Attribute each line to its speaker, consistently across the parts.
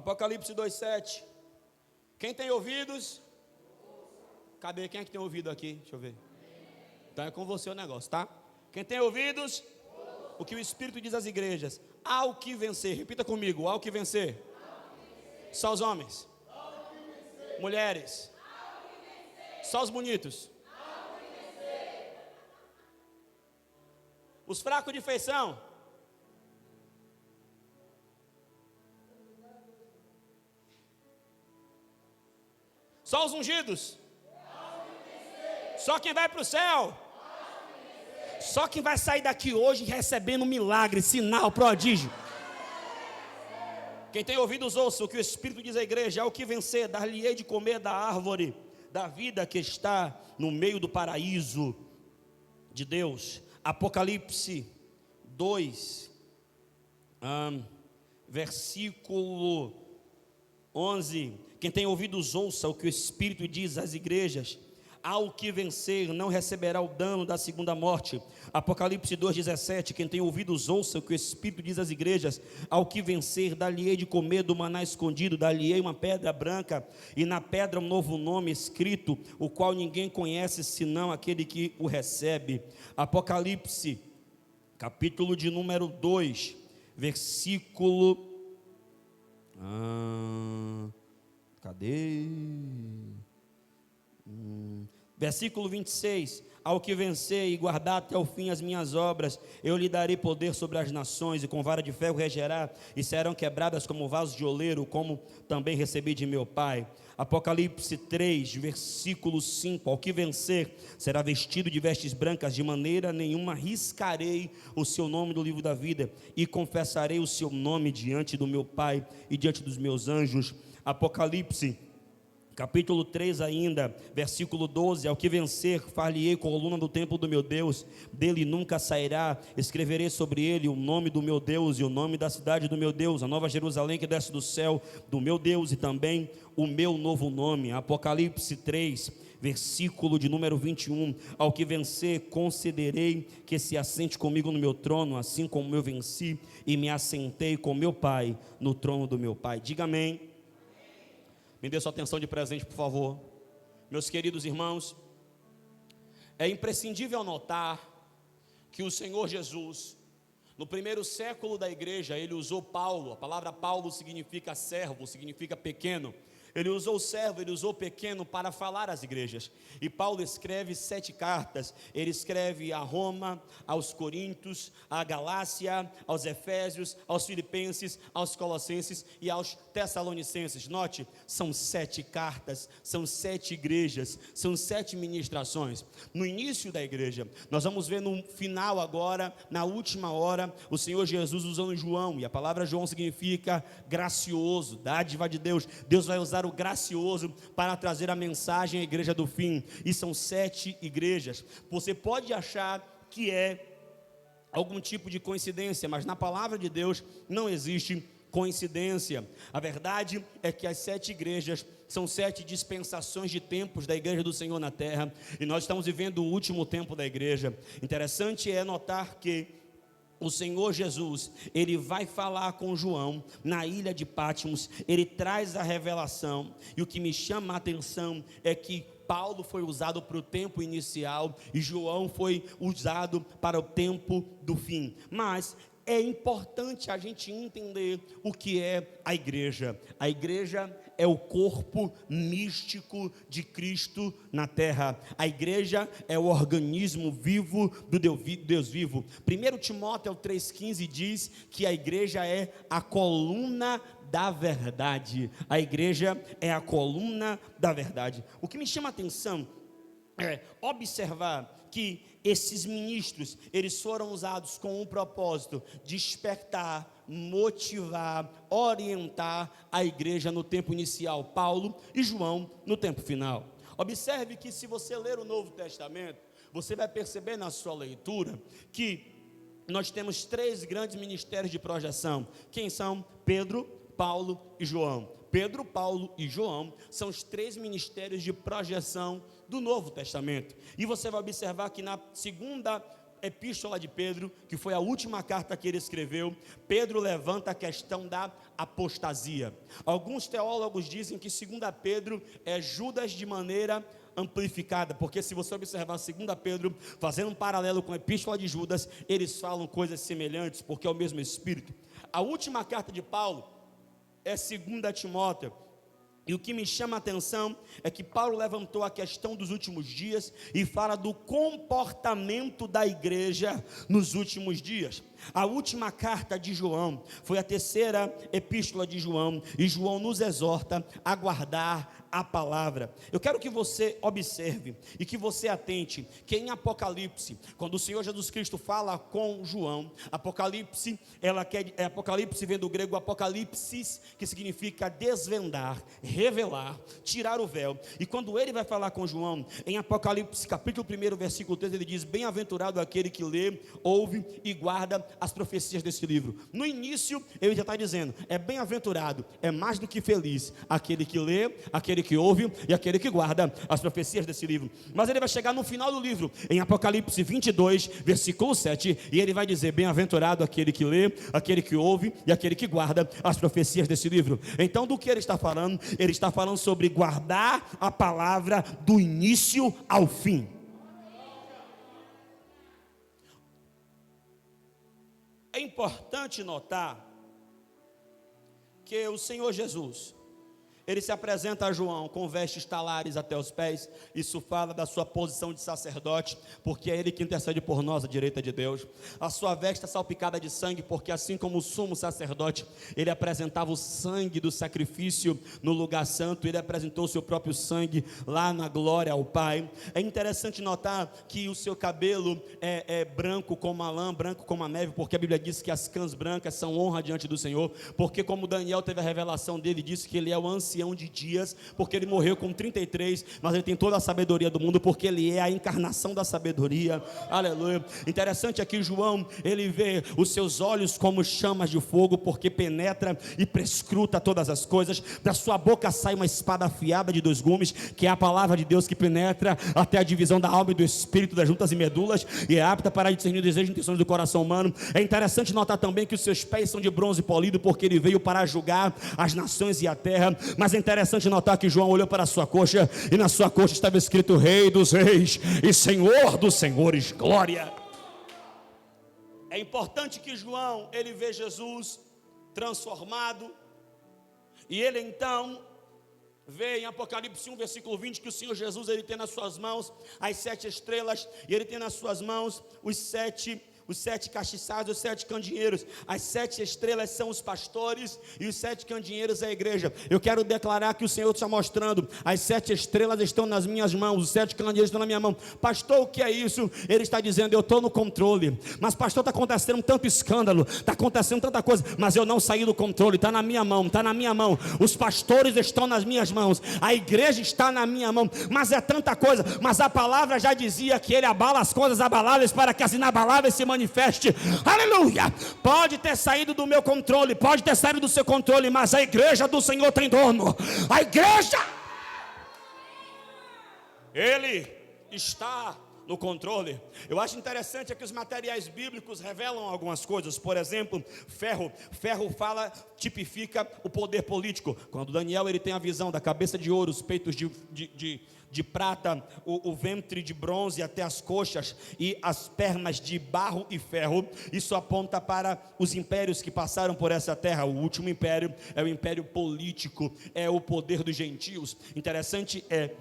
Speaker 1: Apocalipse 2:7. Quem tem ouvidos? Cadê? Quem é que tem ouvido aqui? Deixa eu ver. Então é com você o negócio, tá? Quem tem ouvidos? O que o Espírito diz às igrejas: ao que vencer. Repita comigo: ao que vencer. Só os homens. Mulheres. Só os bonitos. Os fracos de feição. Só os ungidos. Só quem vai para o céu. Só quem vai sair daqui hoje recebendo milagre, sinal, prodígio. Quem tem ouvidos ouça o que o Espírito diz à igreja: ao que vencer, dar-lhe-ei de comer da árvore da vida que está no meio do paraíso de Deus. Apocalipse 2, versículo 11. Quem tem ouvidos ouça o que o Espírito diz às igrejas: ao que vencer não receberá o dano da segunda morte. Apocalipse 2,17. Quem tem ouvidos ouça o que o Espírito diz às igrejas: ao que vencer dar-lhe-ei de comer do maná escondido, dar-lhe-ei uma pedra branca, e na pedra um novo nome escrito, o qual ninguém conhece senão aquele que o recebe. Apocalipse, capítulo de número 2, versículo... cadê? Versículo 26. Ao que vencer e guardar até o fim as minhas obras, eu lhe darei poder sobre as nações, e com vara de ferro regerá, e serão quebradas como vasos de oleiro, como também recebi de meu Pai. Apocalipse 3, versículo 5. Ao que vencer será vestido de vestes brancas, de maneira nenhuma riscarei o seu nome do livro da vida, e confessarei o seu nome diante do meu Pai e diante dos meus anjos. Apocalipse capítulo 3 ainda, versículo 12. Ao que vencer, far-lhe-ei coluna do templo do meu Deus, dele nunca sairá. Escreverei sobre ele o nome do meu Deus e o nome da cidade do meu Deus, a nova Jerusalém que desce do céu do meu Deus, e também o meu novo nome. Apocalipse 3, versículo de número 21. Ao que vencer, concederei que se assente comigo no meu trono, assim como eu venci e me assentei com meu Pai no trono do meu Pai. Diga amém. Me dê sua atenção de presente, por favor. Meus queridos irmãos, é imprescindível notar que o Senhor Jesus, no primeiro século da igreja, ele usou Paulo. A palavra Paulo significa servo, significa pequeno. Ele usou o servo, ele usou o pequeno para falar às igrejas. E Paulo escreve 7 cartas. Ele escreve a Roma, aos Coríntios, à Galácia, aos Efésios, aos Filipenses, aos Colossenses e aos Tessalonicenses. Note, são 7 cartas, são 7 igrejas, são 7 ministrações. No início da igreja, nós vamos ver no final agora, na última hora, o Senhor Jesus usando João. E a palavra João significa gracioso, dádiva de Deus. Deus vai usar o gracioso para trazer a mensagem à igreja do fim. E são 7 igrejas. Você pode achar que é algum tipo de coincidência, mas na palavra de Deus não existe coincidência. A verdade é que as 7 igrejas são 7 dispensações de tempos da igreja do Senhor na terra, e nós estamos vivendo o último tempo da igreja. Interessante é notar que o Senhor Jesus, ele vai falar com João na ilha de Patmos, ele traz a revelação, e o que me chama a atenção é que Paulo foi usado para o tempo inicial e João foi usado para o tempo do fim. Mas é importante a gente entender o que é a igreja. A igreja é o corpo místico de Cristo na terra. A igreja é o organismo vivo do Deus vivo. 1 Timóteo 3,15 diz que a igreja é a coluna da verdade. A igreja é a coluna da verdade. O que me chama a atenção é observar que esses ministros, eles foram usados com o propósito de despertar, motivar, orientar a igreja no tempo inicial, Paulo e João no tempo final. Observe que se você ler o Novo Testamento, você vai perceber na sua leitura que nós temos 3 grandes ministérios de projeção. Quem são? Pedro, Paulo e João. Pedro, Paulo e João são os 3 ministérios de projeção do Novo Testamento. E você vai observar que na segunda epístola de Pedro, que foi a última carta que ele escreveu, Pedro levanta a questão da apostasia. Alguns teólogos dizem que 2 Pedro é Judas de maneira amplificada, porque se você observar 2 Pedro, fazendo um paralelo com a epístola de Judas, eles falam coisas semelhantes, porque é o mesmo Espírito. A última carta de Paulo é 2 Timóteo. E o que me chama a atenção é que Paulo levantou a questão dos últimos dias e fala do comportamento da igreja nos últimos dias. A última carta de João foi a terceira epístola de João, e João nos exorta a guardar a palavra. Eu quero que você observe e que você atente que em Apocalipse, quando o Senhor Jesus Cristo fala com João, Apocalipse vem do grego apocalipsis, que significa desvendar, revelar, tirar o véu. E quando ele vai falar com João, em Apocalipse capítulo 1, versículo 3, ele diz: bem-aventurado aquele que lê, ouve e guarda as profecias desse livro. No início ele já está dizendo, é bem-aventurado, é mais do que feliz, aquele que lê, aquele que ouve e aquele que guarda as profecias desse livro. Mas ele vai chegar no final do livro, em Apocalipse 22, versículo 7, e ele vai dizer: bem-aventurado aquele que lê, aquele que ouve e aquele que guarda as profecias desse livro. Então, do que ele está falando? Ele está falando sobre guardar a palavra do início ao fim. É importante notar que o Senhor Jesus, ele se apresenta a João com vestes talares até os pés. Isso fala da sua posição de sacerdote, porque é ele que intercede por nós à direita de Deus. A sua veste é salpicada de sangue, porque assim como o sumo sacerdote, ele apresentava o sangue do sacrifício no lugar santo, ele apresentou o seu próprio sangue lá na glória ao Pai. É interessante notar que o seu cabelo é branco como a lã, branco como a neve, porque a Bíblia diz que as cãs brancas são honra diante do Senhor, porque como Daniel teve a revelação dele, disse que ele é o ancião de dias, porque ele morreu com 33, mas ele tem toda a sabedoria do mundo, porque ele é a encarnação da sabedoria. Aleluia. Interessante aqui, João, ele vê os seus olhos como chamas de fogo, porque penetra e prescruta todas as coisas. Da sua boca sai uma espada afiada de 2 gumes, que é a palavra de Deus, que penetra até a divisão da alma e do espírito, das juntas e medulas, e é apta para discernir os desejos e intenções do coração humano. É interessante notar também que os seus pés são de bronze polido, porque ele veio para julgar as nações e a terra. Mas é interessante notar que João olhou para a sua coxa, e na sua coxa estava escrito: Rei dos reis e Senhor dos senhores, glória. É importante que João, ele vê Jesus transformado, e ele então vê em Apocalipse 1, versículo 20, que o Senhor Jesus, ele tem nas suas mãos as 7 estrelas, e ele tem nas suas mãos os sete castiçados, os 7 candeeiros. As 7 estrelas são os pastores, e os 7 candeeiros é a igreja. Eu quero declarar que o Senhor está mostrando: as 7 estrelas estão nas minhas mãos, os 7 candeeiros estão na minha mão. Pastor, o que é isso? Ele está dizendo: eu estou no controle. Mas pastor, está acontecendo tanto escândalo, está acontecendo tanta coisa, mas eu não saí do controle, está na minha mão, está na minha mão. Os pastores estão nas minhas mãos, a igreja está na minha mão, mas é tanta coisa. Mas a palavra já dizia que ele abala as coisas abaláveis para que as inabaláveis se manifeste. Aleluia. Pode ter saído do meu controle, pode ter saído do seu controle, mas a igreja do Senhor tem dono. A igreja, ele está no controle. Eu acho interessante é que os materiais bíblicos revelam algumas coisas. Por exemplo, ferro tipifica o poder político. Quando Daniel, ele tem a visão da cabeça de ouro, os peitos de prata, o ventre de bronze até as coxas, e as pernas de barro e ferro, isso aponta para os impérios que passaram por essa terra. O último império é o império político, é o poder dos gentios. Interessante é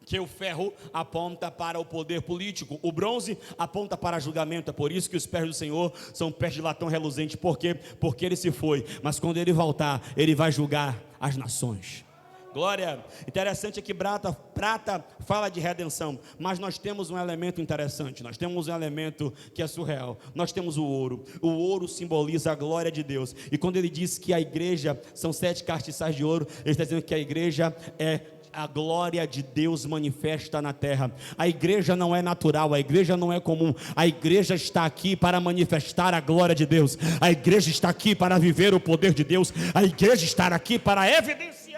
Speaker 1: que o ferro aponta para o poder político, o bronze aponta para julgamento. É por isso que os pés do Senhor são pés de latão reluzente. Por quê? Porque ele se foi, mas quando ele voltar, ele vai julgar as nações. Glória. Interessante é que prata fala de redenção, mas nós temos um elemento interessante, nós temos um elemento que é surreal. Nós temos o ouro simboliza a glória de Deus, e quando ele diz que a igreja são 7 castiçais de ouro, ele está dizendo que a igreja é a glória de Deus manifesta na terra. A igreja não é natural, a igreja não é comum, a igreja está aqui para manifestar a glória de Deus, a igreja está aqui para viver o poder de Deus, a igreja está aqui para evidenciar.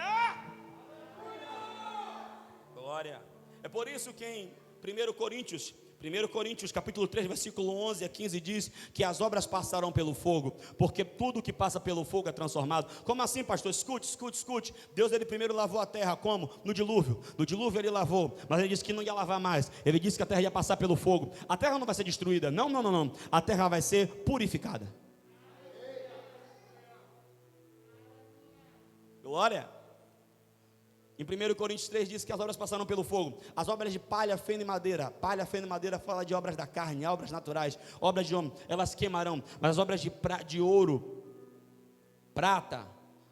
Speaker 1: Glória. É por isso que em 1 Coríntios 1 Coríntios capítulo 3, versículo 11 a 15 diz que as obras passarão pelo fogo, porque tudo que passa pelo fogo é transformado. Como assim, pastor? Escute. Deus, ele primeiro lavou a terra, como? No dilúvio. No dilúvio ele lavou, mas ele disse que não ia lavar mais. Ele disse que a terra ia passar pelo fogo. A terra não vai ser destruída, não. A terra vai ser purificada. Glória. Em 1 Coríntios 3 diz que as obras passaram pelo fogo. As obras de palha, feno e madeira. Palha, feno e madeira fala de obras da carne, obras naturais, obras de homem, elas queimarão. Mas as obras de ouro, prata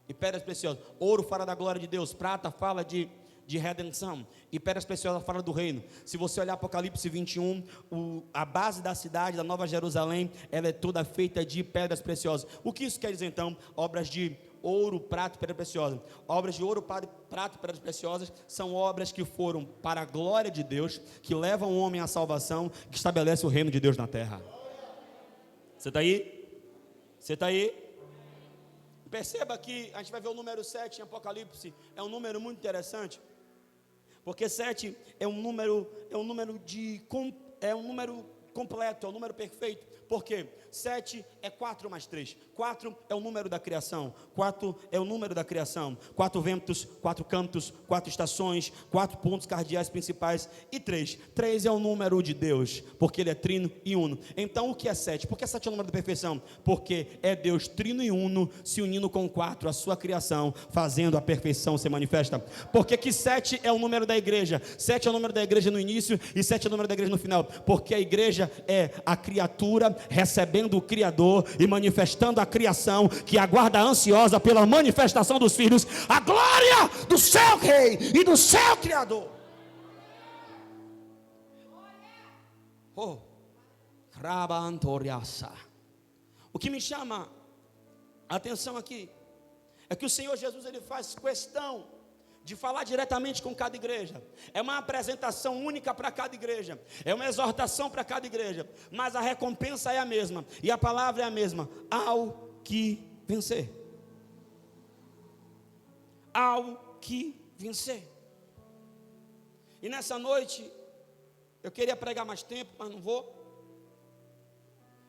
Speaker 1: e pedras preciosas. Ouro fala da glória de Deus, prata fala de redenção, e pedras preciosas fala do reino. Se você olhar Apocalipse 21, a base da cidade, da Nova Jerusalém, ela é toda feita de pedras preciosas. O que isso quer dizer então? Obras de ouro, prata e pedra preciosa. Obras de ouro, prata e pedras preciosas são obras que foram para a glória de Deus, que levam o homem à salvação, que estabelece o reino de Deus na terra. Você está aí? Você está aí? Perceba que a gente vai ver o número 7 em Apocalipse. É um número muito interessante, porque 7 é um número completo, é um número perfeito. Por quê? 7 é 4 mais 3. 4 é o número da criação. 4 é o número da criação. 4 ventos, 4 cantos, 4 estações, 4 pontos cardeais principais. E 3. 3 é o número de Deus, porque Ele é trino e uno. Então o que é 7? Por que 7 é o número da perfeição? Porque é Deus trino e uno se unindo com 4, a sua criação, fazendo a perfeição se manifesta. Porque que 7 é o número da igreja? 7 é o número da igreja no início e 7 é o número da igreja no final. Porque a igreja é a criatura recebendo o Criador e manifestando a criação, que aguarda ansiosa pela manifestação dos filhos, a glória do seu Rei e do seu Criador. Oh, o que me chama a atenção aqui é que o Senhor Jesus, ele faz questão de falar diretamente com cada igreja. É uma apresentação única para cada igreja, é uma exortação para cada igreja, mas a recompensa é a mesma, e a palavra é a mesma: ao que vencer. Ao que vencer. E nessa noite, eu queria pregar mais tempo, mas não vou.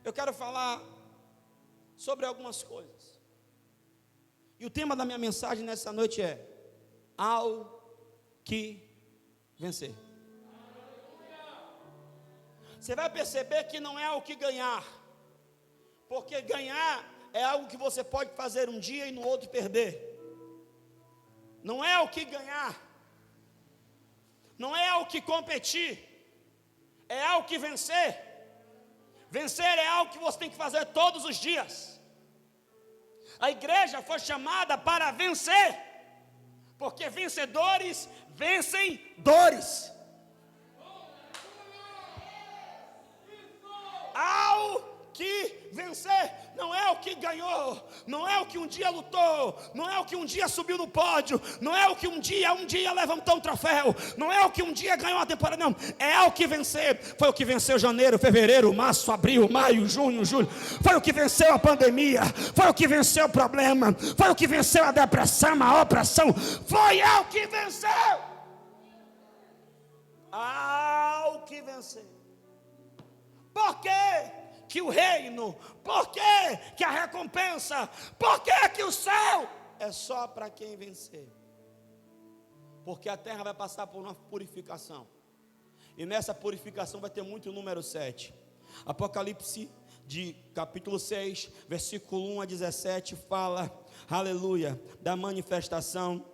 Speaker 1: Eu quero falar sobre algumas coisas, e o tema da minha mensagem nessa noite é: ao que vencer. Você vai perceber que não é ao que ganhar, porque ganhar é algo que você pode fazer um dia e no outro perder. Não é ao que ganhar, não é ao que competir, é ao que vencer. Vencer é algo que você tem que fazer todos os dias. A igreja foi chamada para vencer, porque vencedores vencem dores. Ao que vencer, não é o que ganhou, não é o que um dia lutou, não é o que um dia subiu no pódio, não é o que um dia levantou um troféu, não é o que um dia ganhou uma temporada, não, é ao que vencer. Foi o que venceu janeiro, fevereiro, março, abril, maio, junho, julho. Foi o que venceu a pandemia, foi o que venceu o problema, foi o que venceu a depressão, a opressão, foi ao que venceu. Ao que vencer. Por quê que o reino, por que que a recompensa, por que que o céu é só para quem vencer? Porque a terra vai passar por uma purificação, e nessa purificação vai ter muito número 7. Apocalipse de capítulo 6, versículo 1 a 17 fala, aleluia, da manifestação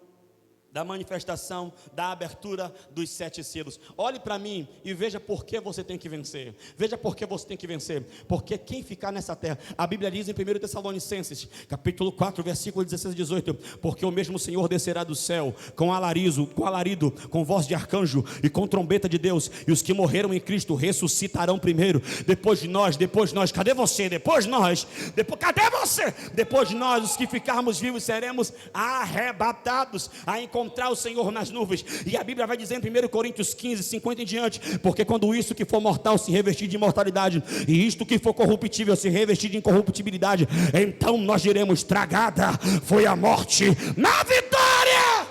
Speaker 1: da abertura dos 7 selos. Olhe para mim e veja por que você tem que vencer. Veja por que você tem que vencer. Porque quem ficar nessa terra, a Bíblia diz em 1 Tessalonicenses, capítulo 4, versículo 16 e 18, porque o mesmo Senhor descerá do céu com alarido, com voz de arcanjo e com trombeta de Deus, e os que morreram em Cristo ressuscitarão primeiro. Depois de nós, cadê você? Cadê você? Depois de nós, os que ficarmos vivos, seremos arrebatados a encontrar o Senhor nas nuvens. E a Bíblia vai dizer em 1 Coríntios 15, 50 em diante, porque quando isso que for mortal se revestir de imortalidade, e isto que for corruptível se revestir de incorruptibilidade, então nós diremos: tragada foi a morte na vitória.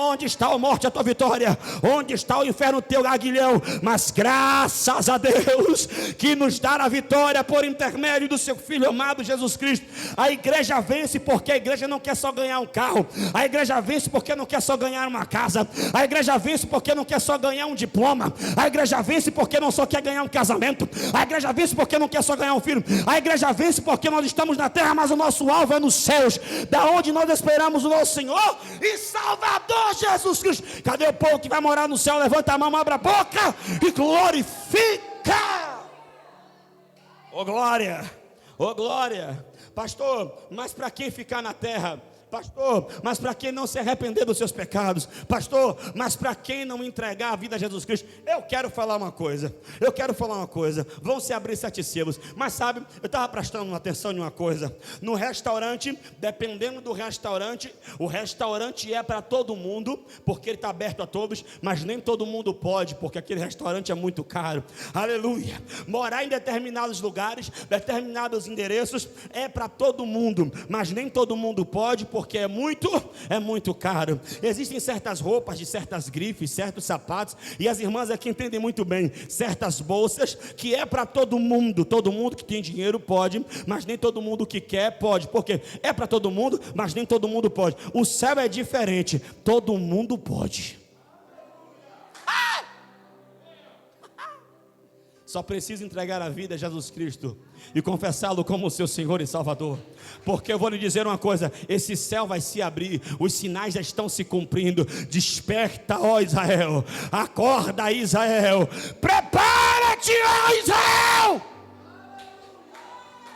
Speaker 1: Onde está a morte, a tua vitória? Onde está o inferno, o teu aguilhão? Mas graças a Deus que nos dá a vitória por intermédio do seu Filho amado Jesus Cristo. A igreja vence porque a igreja não quer só ganhar um carro. A igreja vence porque não quer só ganhar uma casa. A igreja vence porque não quer só ganhar um diploma. A igreja vence porque não só quer ganhar um casamento. A igreja vence porque não quer só ganhar um filho. A igreja vence porque nós estamos na terra, mas o nosso alvo é nos céus, da onde nós esperamos o nosso Senhor e Salvador Jesus Cristo. Cadê o povo que vai morar no céu? Levanta a mão, abre a boca e glorifica. Oh glória, oh glória. Pastor, mas para quem ficar na terra? Pastor, mas para quem não se arrepender dos seus pecados? Pastor, mas para quem não entregar a vida a Jesus Cristo? Eu quero falar uma coisa. Vão se abrir 7 selos. Mas sabe, eu estava prestando atenção em uma coisa. No restaurante, dependendo do restaurante, o restaurante é para todo mundo, porque ele está aberto a todos. Mas nem todo mundo pode, porque aquele restaurante é muito caro. Aleluia. Morar em determinados lugares, determinados endereços, é para todo mundo. Mas nem todo mundo pode, porque é muito caro. Existem certas roupas de certas grifes, certos sapatos, e as irmãs aqui entendem muito bem, certas bolsas que é para todo mundo que tem dinheiro pode, mas nem todo mundo que quer pode, porque é para todo mundo, mas nem todo mundo pode. O céu é diferente, todo mundo pode. Só precisa entregar a vida a Jesus Cristo e confessá-lo como seu Senhor e Salvador. Porque eu vou lhe dizer uma coisa: esse céu vai se abrir, os sinais já estão se cumprindo. Desperta, ó Israel, acorda, Israel, prepara-te, ó Israel,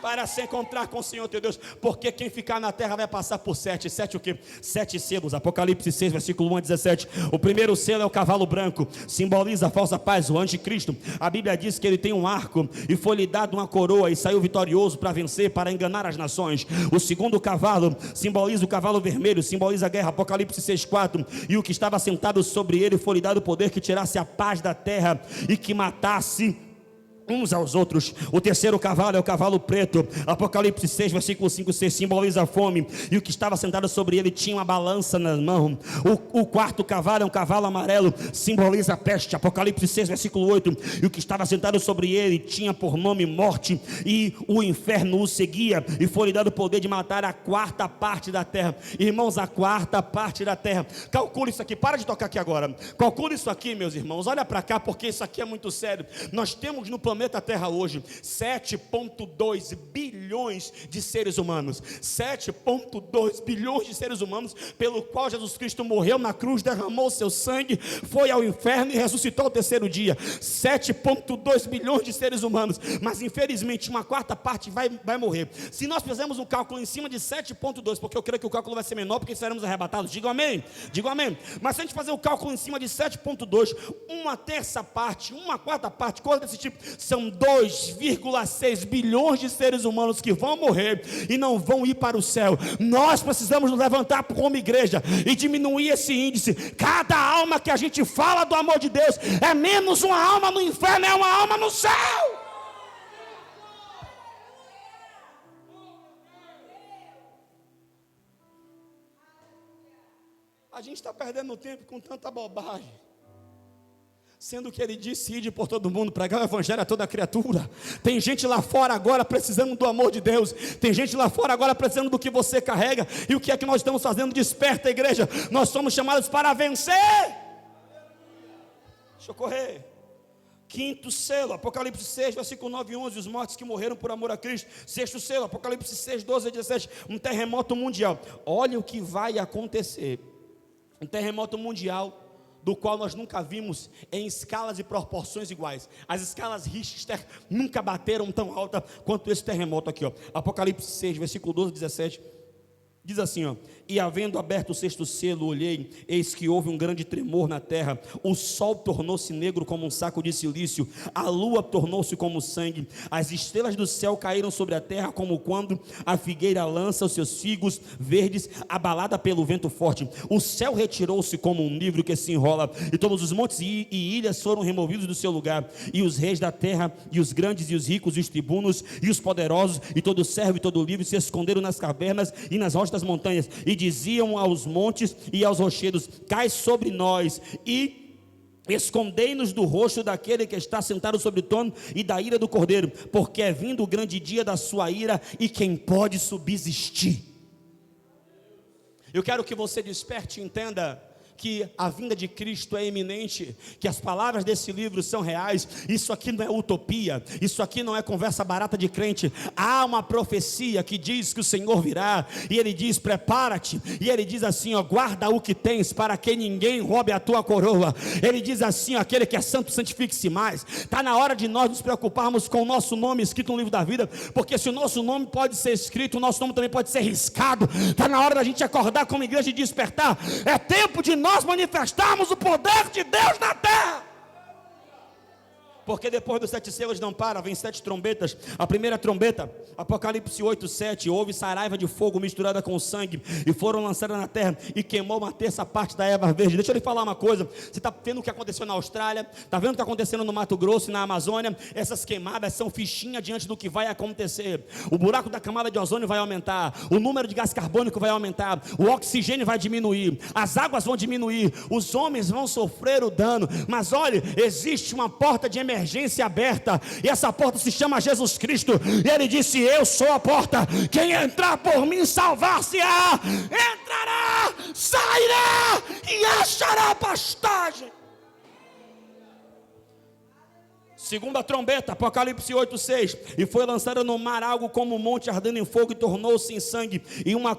Speaker 1: para se encontrar com o Senhor teu Deus. Porque quem ficar na terra vai passar por 7 o quê? 7 selos. Apocalipse 6, versículo 1 a 17. O primeiro selo é o cavalo branco, simboliza a falsa paz, o anticristo. A Bíblia diz que ele tem um arco e foi-lhe dado uma coroa e saiu vitorioso para vencer, para enganar as nações. O segundo cavalo simboliza o cavalo vermelho, simboliza a guerra. Apocalipse 6, 4. E o que estava sentado sobre ele foi-lhe dado o poder que tirasse a paz da terra e que matasse uns aos outros. O terceiro cavalo é o cavalo preto. Apocalipse 6, versículo 5, 6, simboliza a fome. E o que estava sentado sobre ele tinha uma balança nas mãos. O quarto cavalo é um cavalo amarelo, simboliza a peste. Apocalipse 6, versículo 8. E o que estava sentado sobre ele tinha por nome morte, e o inferno o seguia, e foi-lhe dado o poder de matar a 4ª parte da terra. Irmãos, a 4ª parte da terra. Calcule isso aqui, para de tocar aqui agora. Calcule isso aqui, meus irmãos. Olha para cá, porque isso aqui é muito sério. Nós temos no planeta Terra hoje 7,2 bilhões de seres humanos. 7,2 bilhões de seres humanos, pelo qual Jesus Cristo morreu na cruz, derramou seu sangue, foi ao inferno e ressuscitou ao 3º dia. 7,2 bilhões de seres humanos, mas infelizmente uma 4ª parte vai morrer. Se nós fizermos um cálculo em cima de 7,2, porque eu creio que o cálculo vai ser menor, porque seremos arrebatados, digo amém, mas se a gente fazer o cálculo em cima de 7,2, uma 1/3 parte, uma 4ª parte, coisa desse tipo, são 2,6 bilhões de seres humanos que vão morrer e não vão ir para o céu. Nós precisamos nos levantar como igreja e diminuir esse índice. Cada alma que a gente fala do amor de Deus é menos uma alma no inferno, é uma alma no céu. A gente está perdendo tempo com tanta bobagem, sendo que ele disse: ide por todo mundo, pregar o evangelho a toda criatura. Tem gente lá fora agora precisando do amor de Deus. Tem gente lá fora agora precisando do que você carrega. E o que é que nós estamos fazendo? Desperta, igreja. Nós somos chamados para vencer. Deixa eu correr. 5º selo, Apocalipse 6, versículo 9 e 11. Os mortos que morreram por amor a Cristo. 6º selo, Apocalipse 6, 12 e 17. Um terremoto mundial. Olha o que vai acontecer. Um terremoto mundial, do qual nós nunca vimos em escalas e proporções iguais. As escalas Richter nunca bateram tão alta quanto esse terremoto aqui, ó. Apocalipse 6, versículo 12 e 17. Diz assim, ó: e havendo aberto o 6º selo, olhei, eis que houve um grande tremor na terra. O sol tornou-se negro como um saco de silício, a lua tornou-se como sangue, as estrelas do céu caíram sobre a terra, como quando a figueira lança os seus figos verdes, abalada pelo vento forte. O céu retirou-se como um livro que se enrola, e todos os montes e ilhas foram removidos do seu lugar, e os reis da terra, e os grandes, e os ricos, e os tribunos, e os poderosos, e todo servo e todo livre se esconderam nas cavernas e nas rochas das montanhas, e diziam aos montes e aos rochedos: cai sobre nós, e escondei-nos do rosto daquele que está sentado sobre o trono e da ira do cordeiro, porque é vindo o grande dia da sua ira, e quem pode subsistir? Eu quero que você desperte e entenda que a vinda de Cristo é iminente, que as palavras desse livro são reais. Isso aqui não é utopia, isso aqui não é conversa barata de crente. Há uma profecia que diz que o Senhor virá, e Ele diz: prepara-te, e Ele diz assim, ó, guarda o que tens, para que ninguém roube a tua coroa. Ele diz assim, ó, aquele que é santo, santifique-se mais. Está na hora de nós nos preocuparmos com o nosso nome escrito no livro da vida, porque se o nosso nome pode ser escrito, o nosso nome também pode ser riscado. Está na hora da gente acordar como igreja e despertar. É tempo de nós manifestarmos o poder de Deus na terra. Porque depois dos 7 selos não para, vem 7 trombetas. A primeira trombeta, Apocalipse 8:7, houve saraiva de fogo misturada com sangue, e foram lançadas na terra, e queimou uma terça parte da erva verde. Deixa eu lhe falar uma coisa. Você está vendo o que aconteceu na Austrália, está vendo o que está acontecendo no Mato Grosso e na Amazônia? Essas queimadas são fichinha diante do que vai acontecer. O buraco da camada de ozônio vai aumentar, o número de gás carbônico vai aumentar, o oxigênio vai diminuir, as águas vão diminuir, os homens vão sofrer o dano. Mas olhe, existe uma porta de emergência aberta, e essa porta se chama Jesus Cristo, e Ele disse: eu sou a porta, quem entrar por mim salvar-se-á, entrará, sairá e achará pastagem. Segunda trombeta, Apocalipse 8:6, e foi lançada no mar algo como um monte ardendo em fogo, e tornou-se em sangue, e uma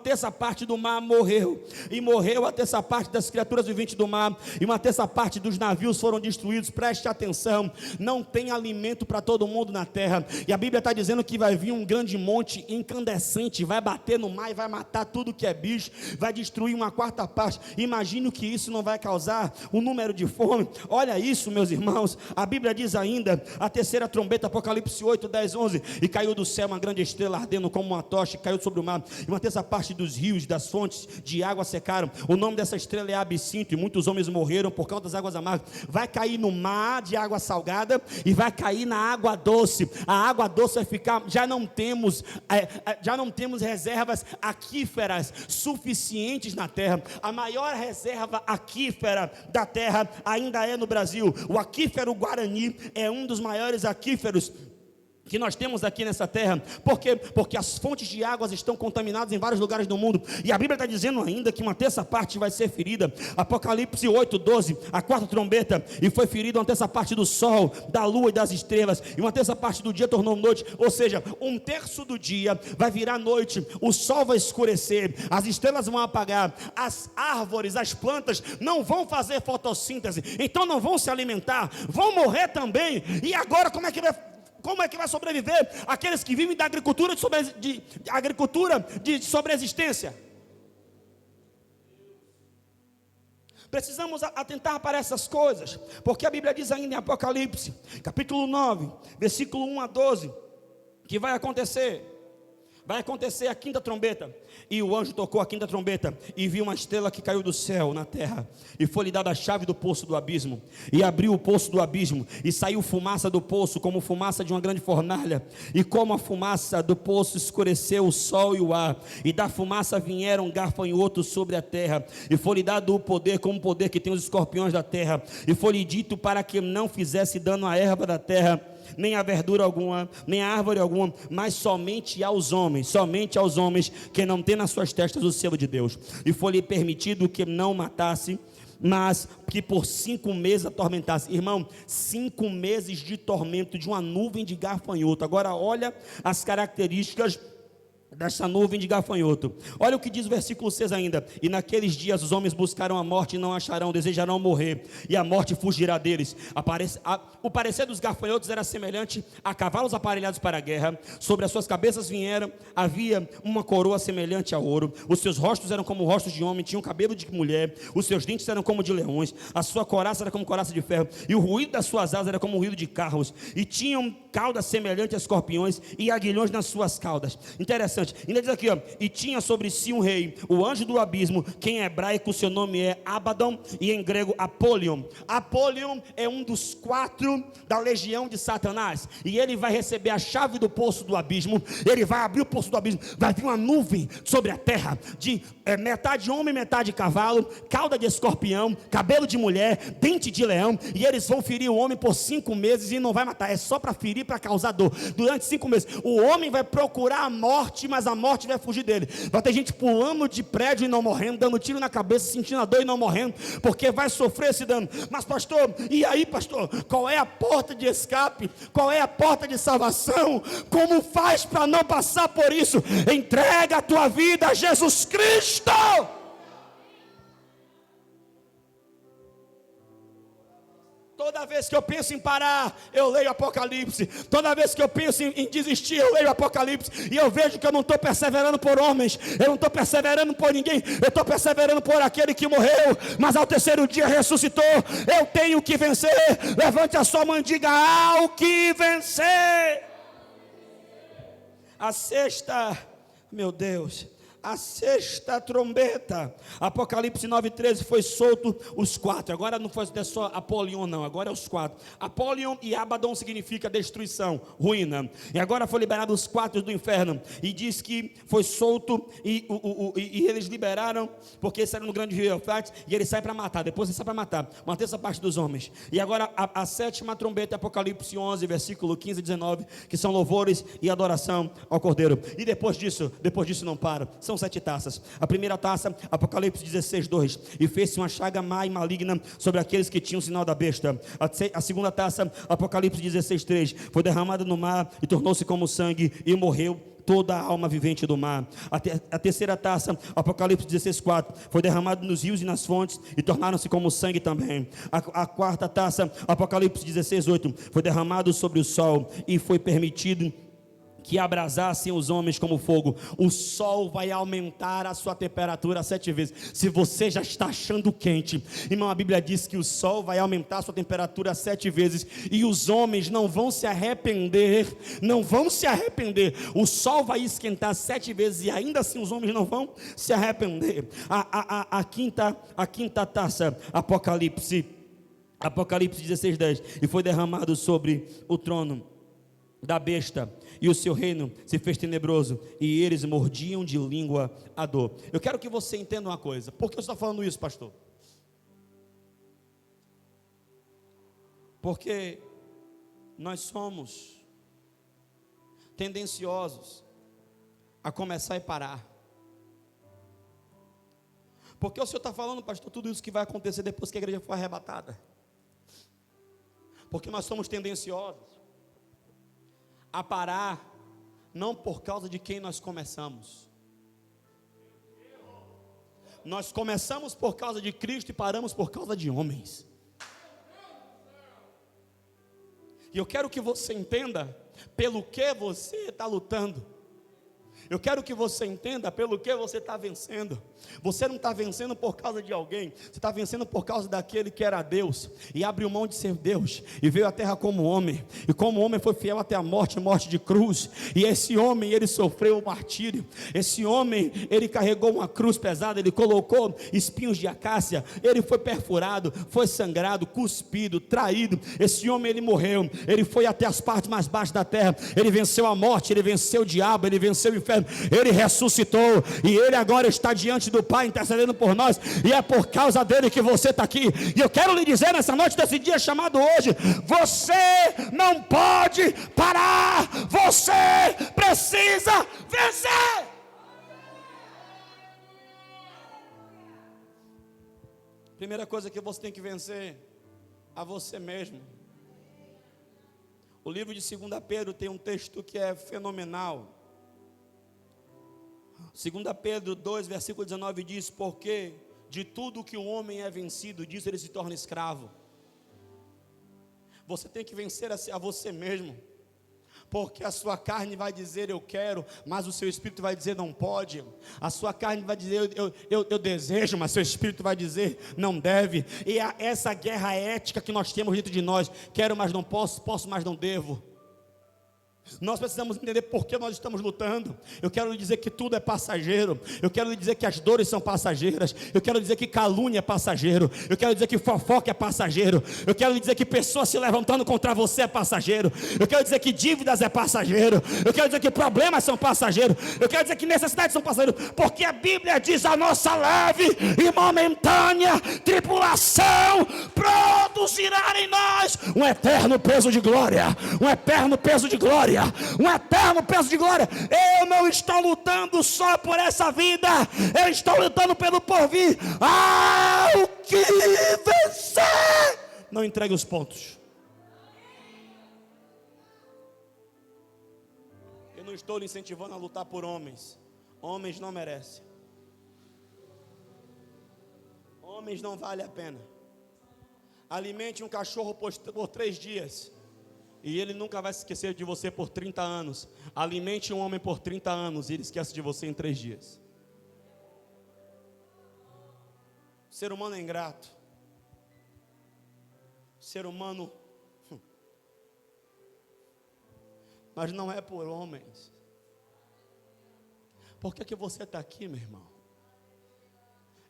Speaker 1: terça parte do mar morreu, e morreu a terça parte das criaturas viventes do mar, e uma terça parte dos navios foram destruídos. Preste atenção, não tem alimento para todo mundo na terra, e a Bíblia está dizendo que vai vir um grande monte incandescente, vai bater no mar e vai matar tudo que é bicho, vai destruir uma quarta parte. Imagino que isso não vai causar um número de fome. Olha isso, meus irmãos. A Bíblia diz ainda, a terceira trombeta, Apocalipse 8, 10, 11, e caiu do céu uma grande estrela ardendo como uma tocha, e caiu sobre o mar, e uma terça parte dos rios, das fontes de água secaram. O nome dessa estrela é Absinto, e muitos homens morreram por causa das águas amargas. Vai cair no mar de água salgada, e vai cair na água doce. A água doce vai ficar, já não temos reservas aquíferas suficientes na terra. A maior reserva aquífera da terra ainda é no Brasil. O aquífero Guarani é um dos maiores aquíferos que nós temos aqui nessa terra. Por quê? Porque as fontes de águas estão contaminadas em vários lugares do mundo, e a Bíblia está dizendo ainda que uma terça parte vai ser ferida. Apocalipse 8, 12, a quarta trombeta, e foi ferida uma terça parte do sol, da lua e das estrelas, e uma terça parte do dia tornou noite. Ou seja, um terço do dia vai virar noite, o sol vai escurecer, as estrelas vão apagar, as árvores, as plantas não vão fazer fotossíntese, então não vão se alimentar, vão morrer também. E agora como é que vai sobreviver aqueles que vivem da agricultura de sobreexistência? Precisamos atentar para essas coisas, porque a Bíblia diz ainda em Apocalipse, capítulo 9, versículo 1 a 12, que vai acontecer a quinta trombeta, e o anjo tocou a quinta trombeta, e viu uma estrela que caiu do céu na terra, e foi-lhe dada a chave do poço do abismo, e abriu o poço do abismo, e saiu fumaça do poço, como fumaça de uma grande fornalha, e como a fumaça do poço escureceu o sol e o ar, e da fumaça vieram gafanhotos sobre a terra, e foi-lhe dado o poder, como o poder que tem os escorpiões da terra, e foi-lhe dito para que não fizesse dano à erva da terra, nem a verdura alguma, nem a árvore alguma, mas somente aos homens que não têm nas suas testas o selo de Deus. E foi-lhe permitido que não matasse, mas que por 5 meses atormentasse. Irmão, 5 meses de tormento de uma nuvem de gafanhoto. Agora olha as características dessa nuvem de gafanhoto. Olha o que diz o versículo 6 ainda: e naqueles dias os homens buscarão a morte e não acharão, desejarão morrer, e a morte fugirá deles. O parecer dos gafanhotos era semelhante a cavalos aparelhados para a guerra, sobre as suas cabeças havia uma coroa semelhante a ouro, os seus rostos eram como rostos de homem, tinham cabelo de mulher, os seus dentes eram como de leões, a sua coraça era como coraça de ferro, e o ruído das suas asas era como o ruído de carros, e tinham caudas semelhantes a escorpiões, e aguilhões nas suas caudas. Interessante, 17. Ainda diz aqui, ó, e tinha sobre si um rei, o anjo do abismo, que em hebraico seu nome é Abaddon e em grego Apolion. Apolion é um dos 4 da legião de Satanás, e ele vai receber a chave do poço do abismo. Ele vai abrir o poço do abismo, vai vir uma nuvem sobre a terra, de metade homem, metade cavalo, cauda de escorpião, cabelo de mulher, dente de leão, e eles vão ferir o homem por 5 meses, e não vai matar, é só para ferir, para causar dor, durante 5 meses. O homem vai procurar a morte, mas a morte vai fugir dele. Vai ter gente pulando de prédio e não morrendo, dando tiro na cabeça, sentindo a dor e não morrendo, porque vai sofrer esse dano. Mas pastor, e aí pastor, qual é a porta de escape? Qual é a porta de salvação? Como faz para não passar por isso? Entrega a tua vida a Jesus Cristo. Toda vez que eu penso em parar, eu leio Apocalipse. Toda vez que eu penso em desistir, eu leio Apocalipse. E eu vejo que eu não estou perseverando por homens, eu não estou perseverando por ninguém, eu estou perseverando por aquele que morreu, mas ao 3º dia ressuscitou. Eu tenho que vencer. Levante a sua mão e diga: ao que vencer. A sexta, meu Deus, a sexta trombeta, Apocalipse 9:13, foi solto os 4. Agora não foi só Apolion não, agora é os 4. Apolion e Abaddon significa destruição, ruína. E agora foi liberado os 4 do inferno. E diz que foi solto e eles liberaram, porque saíram no grande rio Eufrates, e ele sai para matar. Depois ele sai para matar uma terça parte dos homens. E agora a sétima trombeta, Apocalipse 11, versículo 15 e 19, que são louvores e adoração ao Cordeiro. E depois disso não para. São 7 taças. A primeira taça, Apocalipse 16:2, e fez-se uma chaga má e maligna sobre aqueles que tinham o sinal da besta. A segunda taça, Apocalipse 16:3, foi derramada no mar e tornou-se como sangue, e morreu toda a alma vivente do mar. A terceira taça, Apocalipse 16:4, foi derramada nos rios e nas fontes, e tornaram-se como sangue também. A quarta taça, Apocalipse 16:8, foi derramado sobre o sol, e foi permitido que abrasassem os homens como fogo. O sol vai aumentar a sua temperatura 7 vezes. Se você já está achando quente, irmão, a Bíblia diz que o sol vai aumentar a sua temperatura 7 vezes, e os homens não vão se arrepender, não vão se arrepender. O sol vai esquentar 7 vezes, e ainda assim os homens não vão se arrepender. A quinta taça, Apocalipse 16:10, e foi derramado sobre o trono da besta, e o seu reino se fez tenebroso, e eles mordiam de língua a dor. Eu quero que você entenda uma coisa. Por que eu estou falando isso, pastor? Porque nós somos tendenciosos a começar e parar. Porque o senhor está falando, pastor, tudo isso que vai acontecer depois que a igreja for arrebatada. Porque nós somos tendenciosos a parar, não por causa de quem nós começamos. Nós começamos por causa de Cristo e paramos por causa de homens. E eu quero que você entenda pelo que você está lutando. Eu quero que você entenda pelo que você está vencendo. Você não está vencendo por causa de alguém, você está vencendo por causa daquele que era Deus, e abriu mão de ser Deus, e veio à terra como homem, e como homem foi fiel até a morte de cruz. E esse homem, ele sofreu o martírio. Esse homem, ele carregou uma cruz pesada, ele colocou espinhos de acácia, ele foi perfurado, foi sangrado, cuspido, traído. Esse homem, ele morreu, ele foi até as partes mais baixas da terra, ele venceu a morte, ele venceu o diabo, ele venceu o inferno, ele ressuscitou, e ele agora está diante do Pai intercedendo por nós, e é por causa dele que você está aqui. E eu quero lhe dizer nessa noite, desse dia chamado hoje, você não pode parar, você precisa vencer. Primeira coisa que você tem que vencer, a você mesmo. O livro de 2 Pedro tem um texto que é fenomenal. 2 Pedro 2, versículo 19 diz: porque de tudo que o homem é vencido, disso ele se torna escravo. Você tem que vencer a você mesmo, porque a sua carne vai dizer eu quero, mas o seu espírito vai dizer não pode. A sua carne vai dizer eu desejo, mas seu espírito vai dizer não deve. E essa guerra ética que nós temos dentro de nós: quero, mas não posso, posso, mas não devo. Nós precisamos entender por que nós estamos lutando. Eu quero lhe dizer que tudo é passageiro. Eu quero lhe dizer que as dores são passageiras. Eu quero dizer que calúnia é passageiro. Eu quero dizer que fofoca é passageiro. Eu quero lhe dizer que pessoas se levantando contra você é passageiro. Eu quero dizer que dívidas é passageiro. Eu quero dizer que problemas são passageiros. Eu quero dizer que necessidades são passageiros. Porque a Bíblia diz: a nossa leve e momentânea tribulação produzirá em nós um eterno peso de glória. Um eterno peso de glória. Um eterno peso de glória. Eu não estou lutando só por essa vida, eu estou lutando pelo porvir. Ao que vencer, não entregue os pontos. Eu não estou lhe incentivando a lutar por homens. Homens não merecem. Homens não vale a pena. Alimente um cachorro por 3 dias e ele nunca vai se esquecer de você por 30 anos. Alimente um homem por 30 anos e ele esquece de você em 3 dias. O ser humano é ingrato. O ser humano... Mas não é por homens. Por que você está aqui, meu irmão?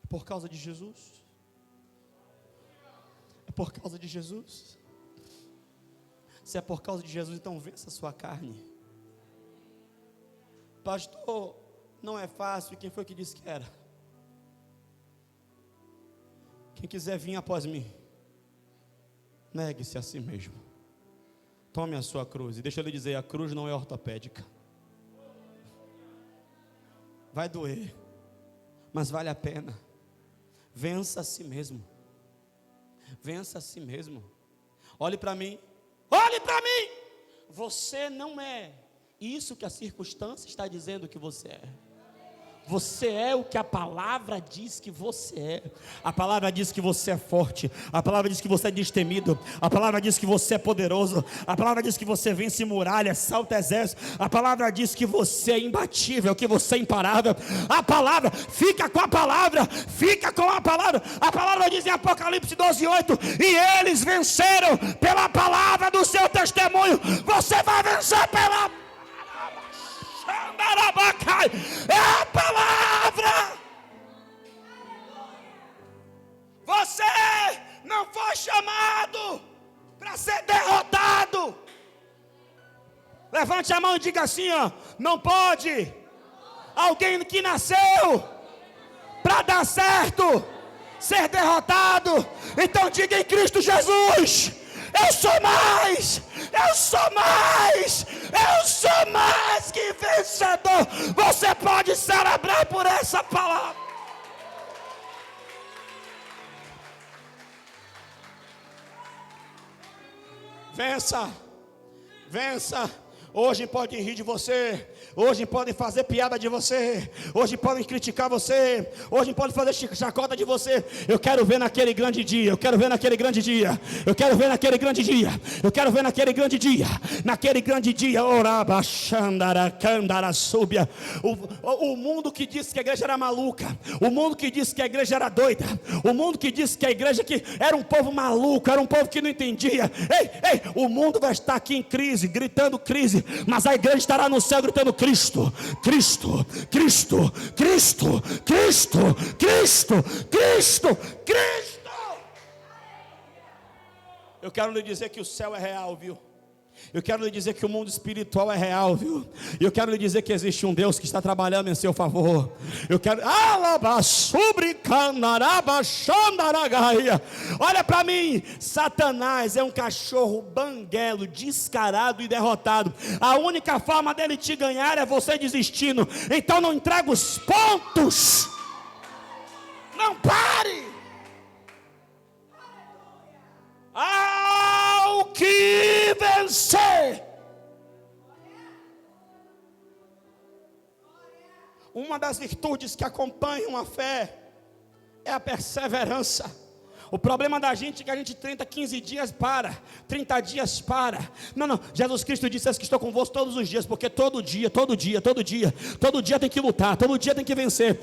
Speaker 1: É por causa de Jesus? É por causa de Jesus? Se é por causa de Jesus, então vença a sua carne. Pastor, não é fácil. Quem foi que disse que era? Quem quiser vir após mim, negue-se a si mesmo. Tome a sua cruz. E deixa eu lhe dizer, a cruz não é ortopédica. Vai doer, mas vale a pena. Vença a si mesmo. Vença a si mesmo. Olhe para mim. Olhe para mim. Você não é isso que a circunstância está dizendo que você é. Você é o que a palavra diz que você é. A palavra diz que você é forte. A palavra diz que você é destemido. A palavra diz que você é poderoso. A palavra diz que você vence muralhas, salta exército. A palavra diz que você é imbatível, que você é imparável. A palavra, fica com a palavra. Fica com a palavra. A palavra diz em Apocalipse 12:8: e eles venceram pela palavra do seu testemunho. Você vai vencer pela palavra. É a palavra. Você não foi chamado para ser derrotado. Levante a mão e diga assim, ó: não pode alguém que nasceu para dar certo ser derrotado. Então diga em Cristo Jesus: eu sou mais, eu sou mais, eu sou mais que vencedor. Você pode celebrar por essa palavra. Vença, vença. Hoje podem rir de você, hoje podem fazer piada de você, hoje podem criticar você, hoje podem fazer chacota de você. Eu quero ver naquele grande dia, eu quero ver naquele grande dia, eu quero ver naquele grande dia, eu quero ver naquele grande dia, naquele grande dia. O mundo que disse que a igreja era maluca, o mundo que disse que a igreja era doida, o mundo que disse que a igreja que era um povo maluco, era um povo que não entendia. Ei, o mundo vai estar aqui em crise, gritando crise, mas a igreja estará no céu gritando Cristo, Cristo, Cristo, Cristo, Cristo, Cristo, Cristo, Cristo. Eu quero lhe dizer que o céu é real, viu? Eu quero lhe dizer que o mundo espiritual é real, viu? Eu quero lhe dizer que existe um Deus que está trabalhando em seu favor. Eu quero... Olha para mim. Satanás é um cachorro banguelo, descarado e derrotado. A única forma dele te ganhar é você desistindo. Então não entrega os pontos. Não pare. Ao que vencer. Uma das virtudes que acompanham a fé é a perseverança. O problema da gente é que a gente tenta 15 dias para, 30 dias para. Não, Jesus Cristo disse que estou convosco todos os dias, porque todo dia tem que lutar, todo dia tem que vencer.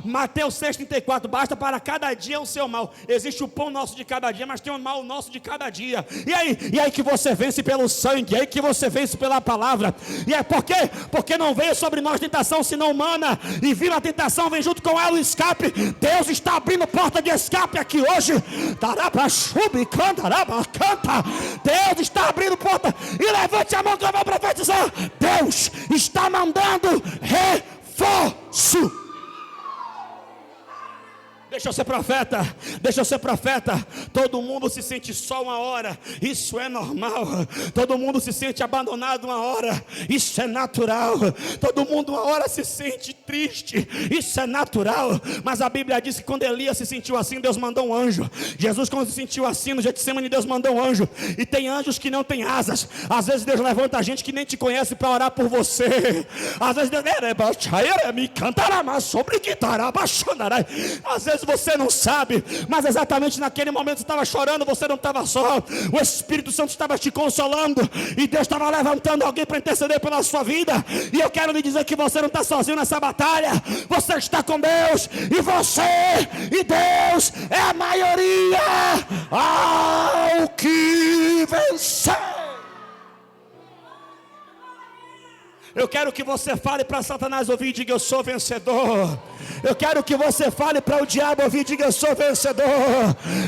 Speaker 1: Mateus 6,34, basta para cada dia o seu mal. Existe o pão nosso de cada dia, mas tem o mal nosso de cada dia. E aí que você vence pelo sangue, e aí que você vence pela palavra. E é por quê? Porque não veio sobre nós tentação senão humana, e vindo a tentação vem junto com ela o escape. Deus está abrindo porta de escape aqui hoje. Deus está abrindo porta. E levante a mão que eu vou profetizar. Deus está mandando reforço. Deixa eu ser profeta. Todo mundo se sente só uma hora, isso é normal. Todo mundo se sente abandonado uma hora, isso é natural. Todo mundo uma hora se sente triste, isso é natural. Mas a Bíblia diz que quando Elias se sentiu assim, Deus mandou um anjo. Jesus, quando se sentiu assim no Getsemane, Deus mandou um anjo. E tem anjos que não têm asas. Às vezes Deus levanta a gente que nem te conhece para orar por você. Às vezes Deus às vezes você não sabe, mas exatamente naquele momento você estava chorando, você não estava só. O Espírito Santo estava te consolando, e Deus estava levantando alguém para interceder pela sua vida. E eu quero lhe dizer que você não está sozinho nessa batalha. Você está com Deus, e você e Deus é a maioria ao que vencer. Eu quero que você fale para Satanás ouvir e diga: eu sou vencedor. Eu quero que você fale para o diabo ouvir e diga: eu sou vencedor.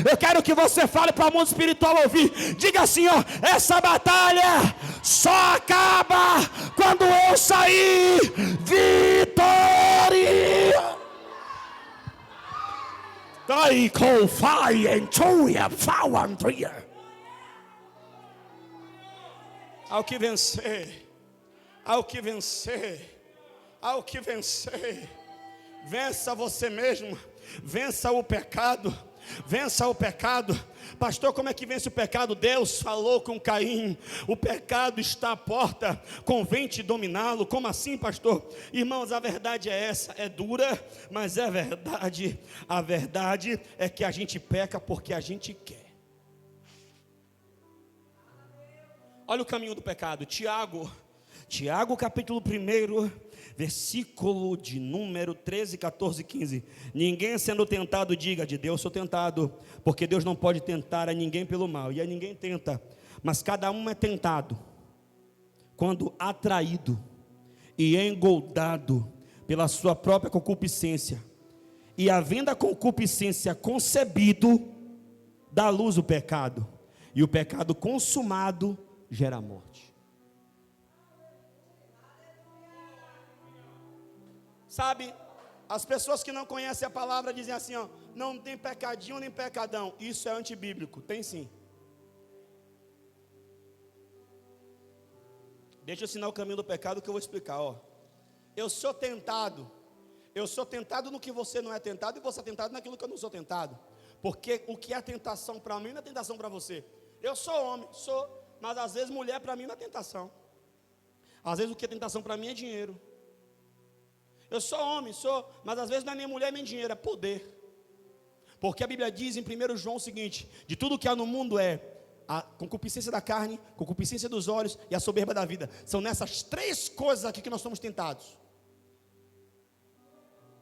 Speaker 1: Eu quero que você fale para o mundo espiritual ouvir. Diga assim: essa batalha só acaba quando eu sair vitória. Ao que vencer. Ao que vencer, ao que vencer, vença você mesmo, vença o pecado, vença o pecado. Pastor, como é que vence o pecado? Deus falou com Caim: o pecado está à porta, convém te dominá-lo. Como assim, pastor? Irmãos, a verdade é essa, é dura, mas é verdade. A verdade é que a gente peca porque a gente quer. Olha o caminho do pecado. Tiago capítulo 1, versículo de número 13, 14 e 15. Ninguém sendo tentado diga: de Deus sou tentado, porque Deus não pode tentar a ninguém pelo mal, e a ninguém tenta, mas cada um é tentado quando atraído e engoldado pela sua própria concupiscência, e havendo a concupiscência concebido, dá à luz o pecado, e o pecado consumado gera morte. Sabe, as pessoas que não conhecem a palavra dizem assim: não tem pecadinho nem pecadão. Isso é antibíblico. Tem sim. Deixa eu ensinar o caminho do pecado que eu vou explicar. Eu sou tentado no que você não é tentado, e você é tentado naquilo que eu não sou tentado. Porque o que é tentação para mim não é tentação para você. Eu sou homem, mas às vezes mulher para mim não é tentação. Às vezes o que é tentação para mim é dinheiro. Eu sou homem, mas às vezes não é nem mulher nem dinheiro, é poder. Porque a Bíblia diz em 1 João o seguinte: de tudo que há no mundo é a concupiscência da carne, concupiscência dos olhos e a soberba da vida. São nessas três coisas aqui que nós somos tentados.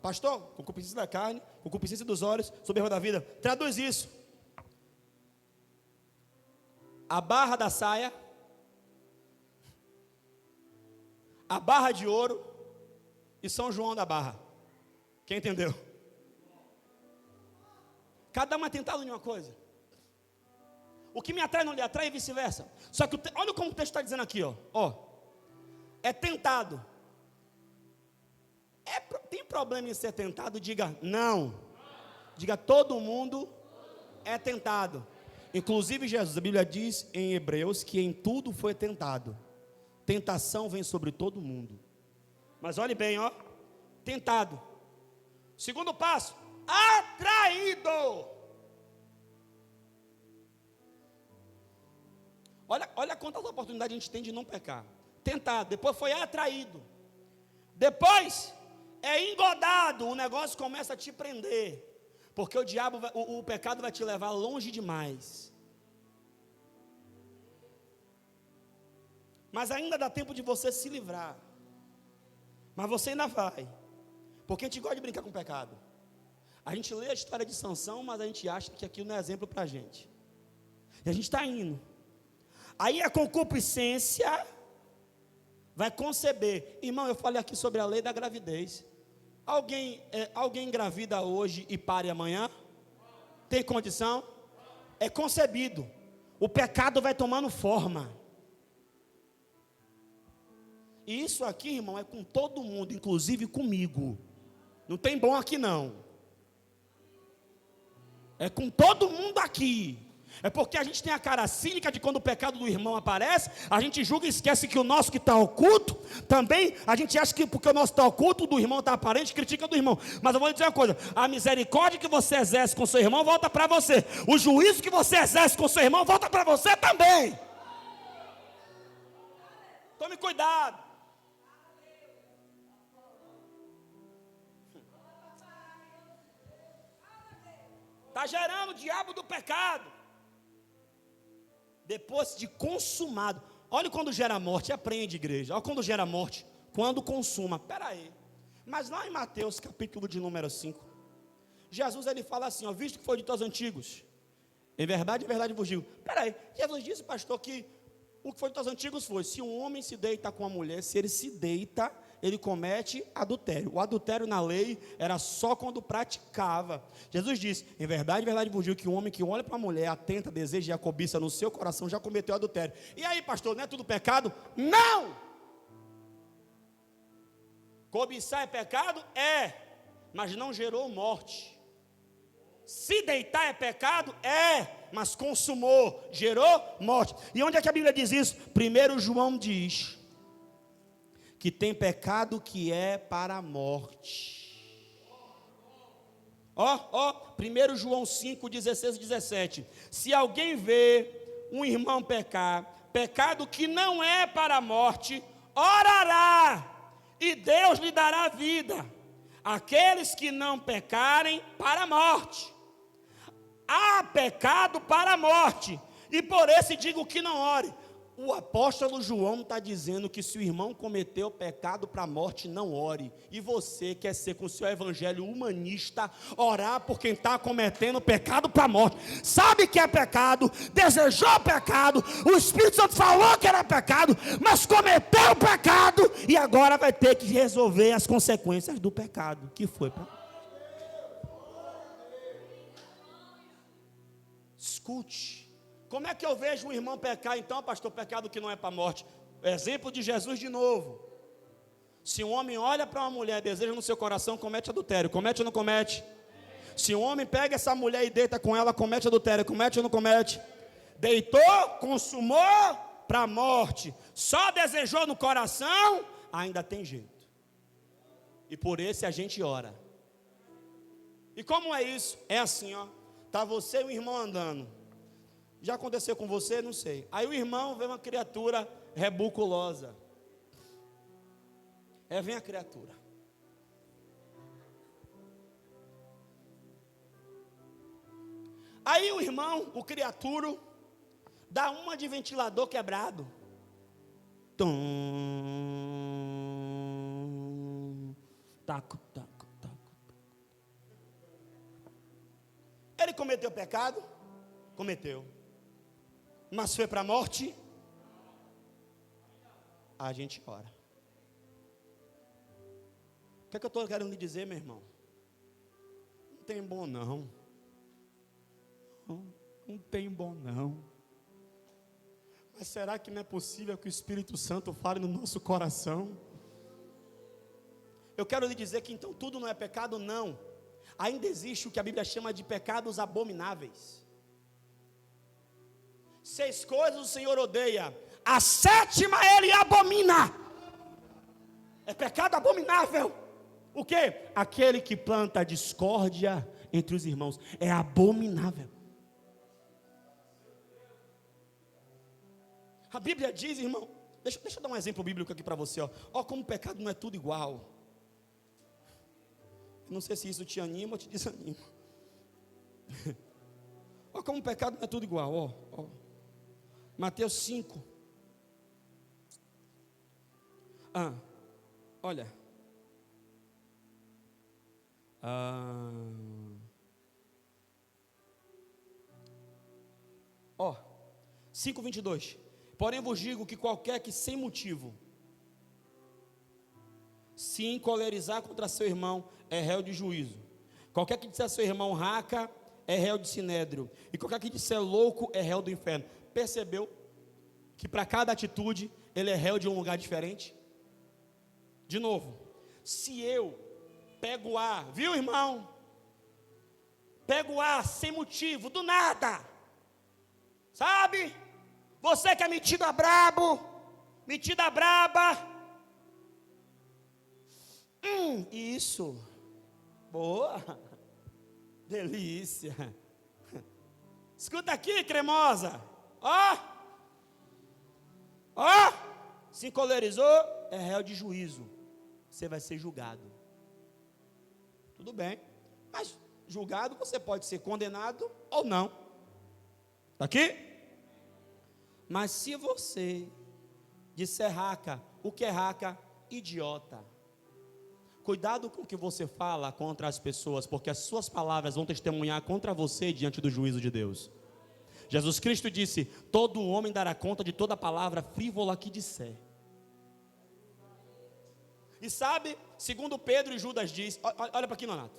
Speaker 1: Pastor, concupiscência da carne, concupiscência dos olhos, soberba da vida. Traduz isso: a barra da saia, a barra de ouro e São João da Barra. Quem entendeu? Cada um é tentado em uma coisa. O que me atrai não lhe atrai e vice-versa. Só que olha como o texto está dizendo aqui, é tentado. Tem problema em ser tentado? Diga não. Diga: todo mundo é tentado. Inclusive Jesus, a Bíblia diz em Hebreus que em tudo foi tentado. Tentação vem sobre todo mundo. Mas olhe bem, tentado. Segundo passo: atraído. Olha quantas oportunidades a gente tem de não pecar. Tentado, depois foi atraído, depois é engodado. O negócio começa a te prender. Porque o diabo, o pecado vai te levar longe demais. Mas ainda dá tempo de você se livrar. Mas você ainda vai. Porque a gente gosta de brincar com o pecado. A gente lê a história de Sansão, mas a gente acha que aquilo não é exemplo para a gente. E a gente está indo. Aí a concupiscência vai conceber. Irmão, eu falei aqui sobre a lei da gravidez. Alguém engravida hoje e pare amanhã? Tem condição? É concebido. O pecado vai tomando forma. E isso aqui, irmão, é com todo mundo, inclusive comigo. Não tem bom aqui não. É com todo mundo aqui. É porque a gente tem a cara cínica de quando o pecado do irmão aparece, a gente julga e esquece que o nosso que está oculto, também a gente acha que porque o nosso está oculto, o do irmão está aparente, critica do irmão. Mas eu vou lhe dizer uma coisa, a misericórdia que você exerce com seu irmão, volta para você. O juízo que você exerce com seu irmão, volta para você também. Tome cuidado. Está gerando o diabo do pecado. Depois de consumado. Olha quando gera morte, aprende, igreja. Olha quando gera morte, quando consuma. Espera aí. Mas lá em Mateus, capítulo de número 5, Jesus ele fala assim, ó, visto que foi dito aos antigos, em verdade vos digo. Espera aí, Jesus disse, pastor, que o que foi dito aos antigos foi, se um homem se deita com uma mulher, se ele se deita, ele comete adultério. O adultério na lei era só quando praticava. Jesus disse, em verdade vos digo que o homem que olha para a mulher, atenta, deseja e a cobiça no seu coração, já cometeu adultério. E aí, pastor, não é tudo pecado? Não! Cobiçar é pecado? É, mas não gerou morte. Se deitar é pecado? É, mas consumou, gerou morte. E onde é que a Bíblia diz isso? 1 João diz que tem pecado que é para a morte. 1 João 5, 16 e 17. Se alguém vê um irmão pecar, pecado que não é para a morte, orará, e Deus lhe dará vida. Aqueles que não pecarem para a morte. Há pecado para a morte, e por esse digo que não ore. O apóstolo João está dizendo que se o irmão cometeu pecado para a morte, não ore. E você quer ser com o seu evangelho humanista, orar por quem está cometendo pecado para a morte. Sabe que é pecado, desejou pecado, o Espírito Santo falou que era pecado, mas cometeu pecado e agora vai ter que resolver as consequências do pecado que foi para. Escute. Como é que eu vejo um irmão pecar então, pastor? Pecado que não é para a morte. Exemplo de Jesus de novo. Se um homem olha para uma mulher, deseja no seu coração, comete adultério. Comete ou não comete? Se um homem pega essa mulher e deita com ela, comete adultério. Comete ou não comete? Deitou, consumou para a morte. Só desejou no coração, ainda tem jeito. E por esse a gente ora. E como é isso? É assim, ó. Está você e o irmão andando. Já aconteceu com você? Não sei. Aí o irmão vê uma criatura rebuculosa. Vem a criatura. Aí o irmão, o criaturo, dá uma de ventilador quebrado. Taco, taco, taco. Ele cometeu pecado? Cometeu. Mas foi para a morte? A gente ora. O que é que eu estou querendo lhe dizer, meu irmão? Não tem bom não. Não tem bom não. Mas será que não é possível que o Espírito Santo fale no nosso coração? Eu quero lhe dizer que então tudo não é pecado, não. Ainda existe o que a Bíblia chama de pecados abomináveis. 6 coisas o Senhor odeia, a 7ª ele abomina. É pecado abominável. O quê? Aquele que planta discórdia entre os irmãos. É abominável. A Bíblia diz, irmão, deixa eu dar um exemplo bíblico aqui para você. Ó como o pecado não é tudo igual. Não sei se isso te anima ou te desanima. Olha como o pecado não é tudo igual, ó. Mateus 5. Olha. 5:22. Porém vos digo que qualquer que sem motivo se encolerizar contra seu irmão é réu de juízo. Qualquer que disser a seu irmão raca é réu de sinédrio. E qualquer que disser louco é réu do inferno. Percebeu que para cada atitude ele é réu de um lugar diferente? De novo, se eu pego A, viu, irmão? Pego A sem motivo, do nada. Sabe? Você que é metido a brabo, metida braba. Isso. Boa. Delícia. Escuta aqui, cremosa. Ó. Se encolerizou, é réu de juízo. Você vai ser julgado. Tudo bem. Mas julgado você pode ser condenado ou não. Está aqui? Mas se você disser raca, o que é raca? Idiota. Cuidado com o que você fala contra as pessoas, porque as suas palavras vão testemunhar contra você diante do juízo de Deus. Jesus Cristo disse: todo homem dará conta de toda palavra frívola que disser. E sabe, segundo Pedro e Judas diz, olha para aqui, Nonato.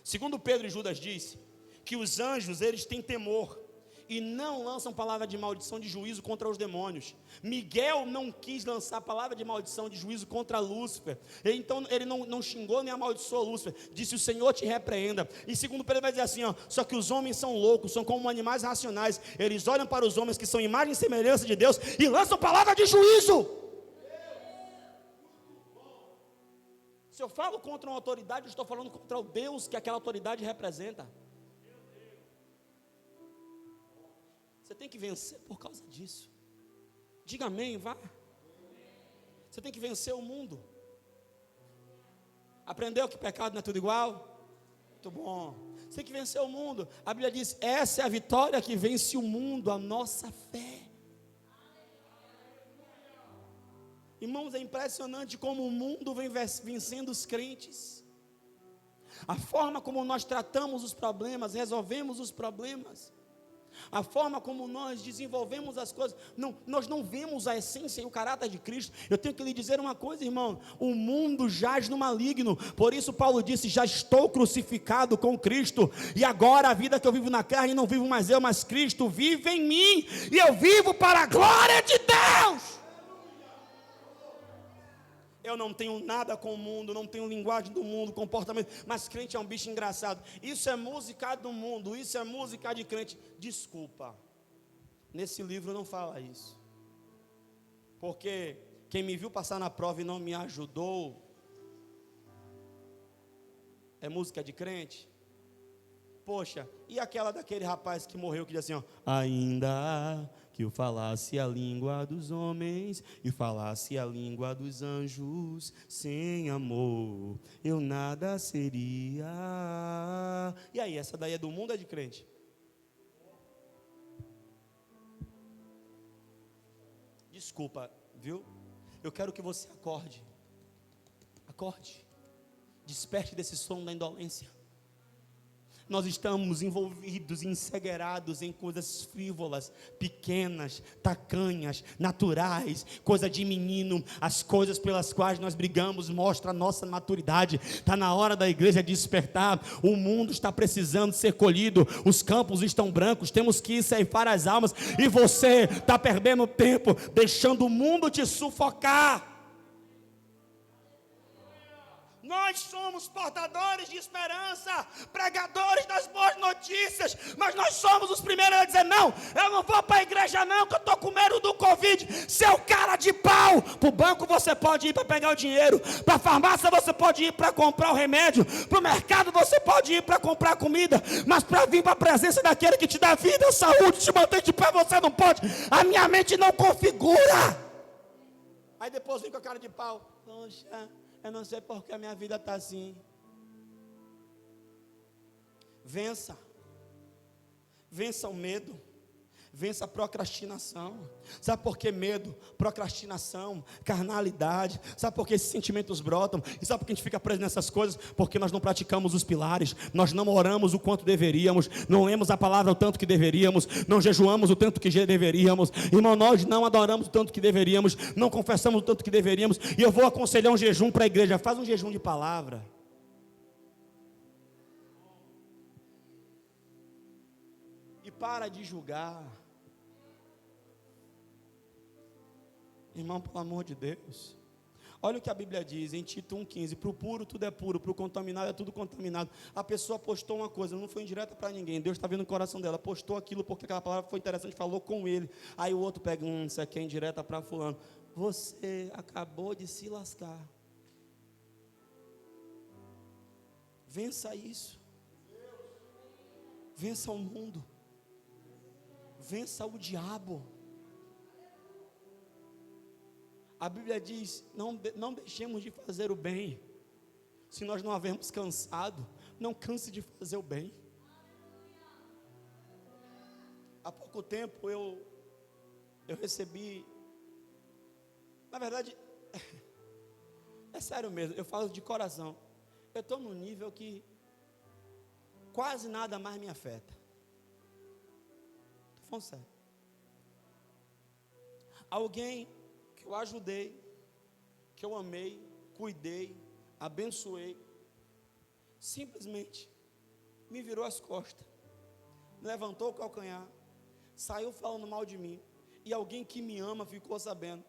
Speaker 1: Segundo Pedro e Judas diz que os anjos, eles têm temor e não lançam palavra de maldição, de juízo contra os demônios. Miguel não quis lançar palavra de maldição, de juízo contra Lúcifer. Então ele não xingou nem amaldiçoou Lúcifer. Disse: o Senhor te repreenda. E segundo Pedro vai dizer assim, só que os homens são loucos, são como animais racionais. Eles olham para os homens que são imagem e semelhança de Deus e lançam palavra de juízo. Se eu falo contra uma autoridade, eu estou falando contra o Deus que aquela autoridade representa. Você tem que vencer por causa disso. Diga amém, vá. Você tem que vencer o mundo. Aprendeu que pecado não é tudo igual? Muito bom. Você tem que vencer o mundo. A Bíblia diz: essa é a vitória que vence o mundo, a nossa fé. Irmãos, é impressionante como o mundo vem vencendo os crentes. A forma como nós tratamos os problemas, resolvemos os problemas, a forma como nós desenvolvemos as coisas, nós não vemos a essência e o caráter de Cristo. Eu tenho que lhe dizer uma coisa, irmão: o mundo jaz no maligno. Por isso Paulo disse: já estou crucificado com Cristo, e agora a vida que eu vivo na carne, não vivo mais eu, mas Cristo vive em mim, e eu vivo para a glória de Deus. Eu não tenho nada com o mundo, não tenho linguagem do mundo, comportamento, mas crente é um bicho engraçado. Isso é música do mundo, isso é música de crente. Desculpa, nesse livro não fala isso, porque quem me viu passar na prova e não me ajudou, é música de crente? Poxa, e aquela daquele rapaz que morreu, que diz assim, ainda que eu falasse a língua dos homens e falasse a língua dos anjos, sem amor eu nada seria. E aí, essa daí é do mundo ou é de crente? Desculpa, viu? Eu quero que você acorde, desperte desse sono da indolência. Nós estamos envolvidos, encegueirados em coisas frívolas, pequenas, tacanhas, naturais, coisa de menino. As coisas pelas quais nós brigamos mostram a nossa maturidade. Está na hora da igreja despertar. O mundo está precisando ser colhido, os campos estão brancos, temos que ir ceifar as almas. E você está perdendo tempo, deixando o mundo te sufocar. Nós somos portadores de esperança, pregadores das boas notícias, mas nós somos os primeiros a dizer: não, eu não vou para a igreja não, que eu estou com medo do Covid. Seu cara de pau, para o banco você pode ir para pegar o dinheiro, para a farmácia você pode ir para comprar o remédio, para o mercado você pode ir para comprar comida, mas para vir para a presença daquele que te dá vida, saúde, te mantém de pé, você não pode. A minha mente não configura. Aí depois vem com a cara de pau: poxa, eu não sei porque a minha vida está assim. Vença. Vença o medo. Vença a procrastinação. Sabe por que medo, procrastinação, carnalidade? Sabe por que esses sentimentos brotam? E sabe por que a gente fica preso nessas coisas? Porque nós não praticamos os pilares. Nós não oramos o quanto deveríamos. Não lemos a palavra o tanto que deveríamos. Não jejuamos o tanto que deveríamos. Irmão, nós não adoramos o tanto que deveríamos. Não confessamos o tanto que deveríamos. E eu vou aconselhar um jejum para a igreja. Faz um jejum de palavra. E para de julgar. Irmão, pelo amor de Deus, olha o que a Bíblia diz em Tito 1,15: para o puro tudo é puro, para o contaminado é tudo contaminado. A pessoa postou uma coisa, não foi indireta para ninguém, Deus está vendo o coração dela, postou aquilo porque aquela palavra foi interessante, falou com ele. Aí o outro pega, isso aqui é indireta para fulano. Você acabou de se lascar. Vença isso. Vença o mundo. Vença o diabo. A Bíblia diz, não deixemos de fazer o bem. Se nós não havermos cansado, não canse de fazer o bem. Há pouco tempo eu recebi, na verdade, é sério mesmo, eu falo de coração. Eu estou num nível que quase nada mais me afeta. Estou falando sério. Alguém que eu ajudei, que eu amei, cuidei, abençoei, simplesmente me virou as costas, levantou o calcanhar, saiu falando mal de mim, e alguém que me ama ficou sabendo,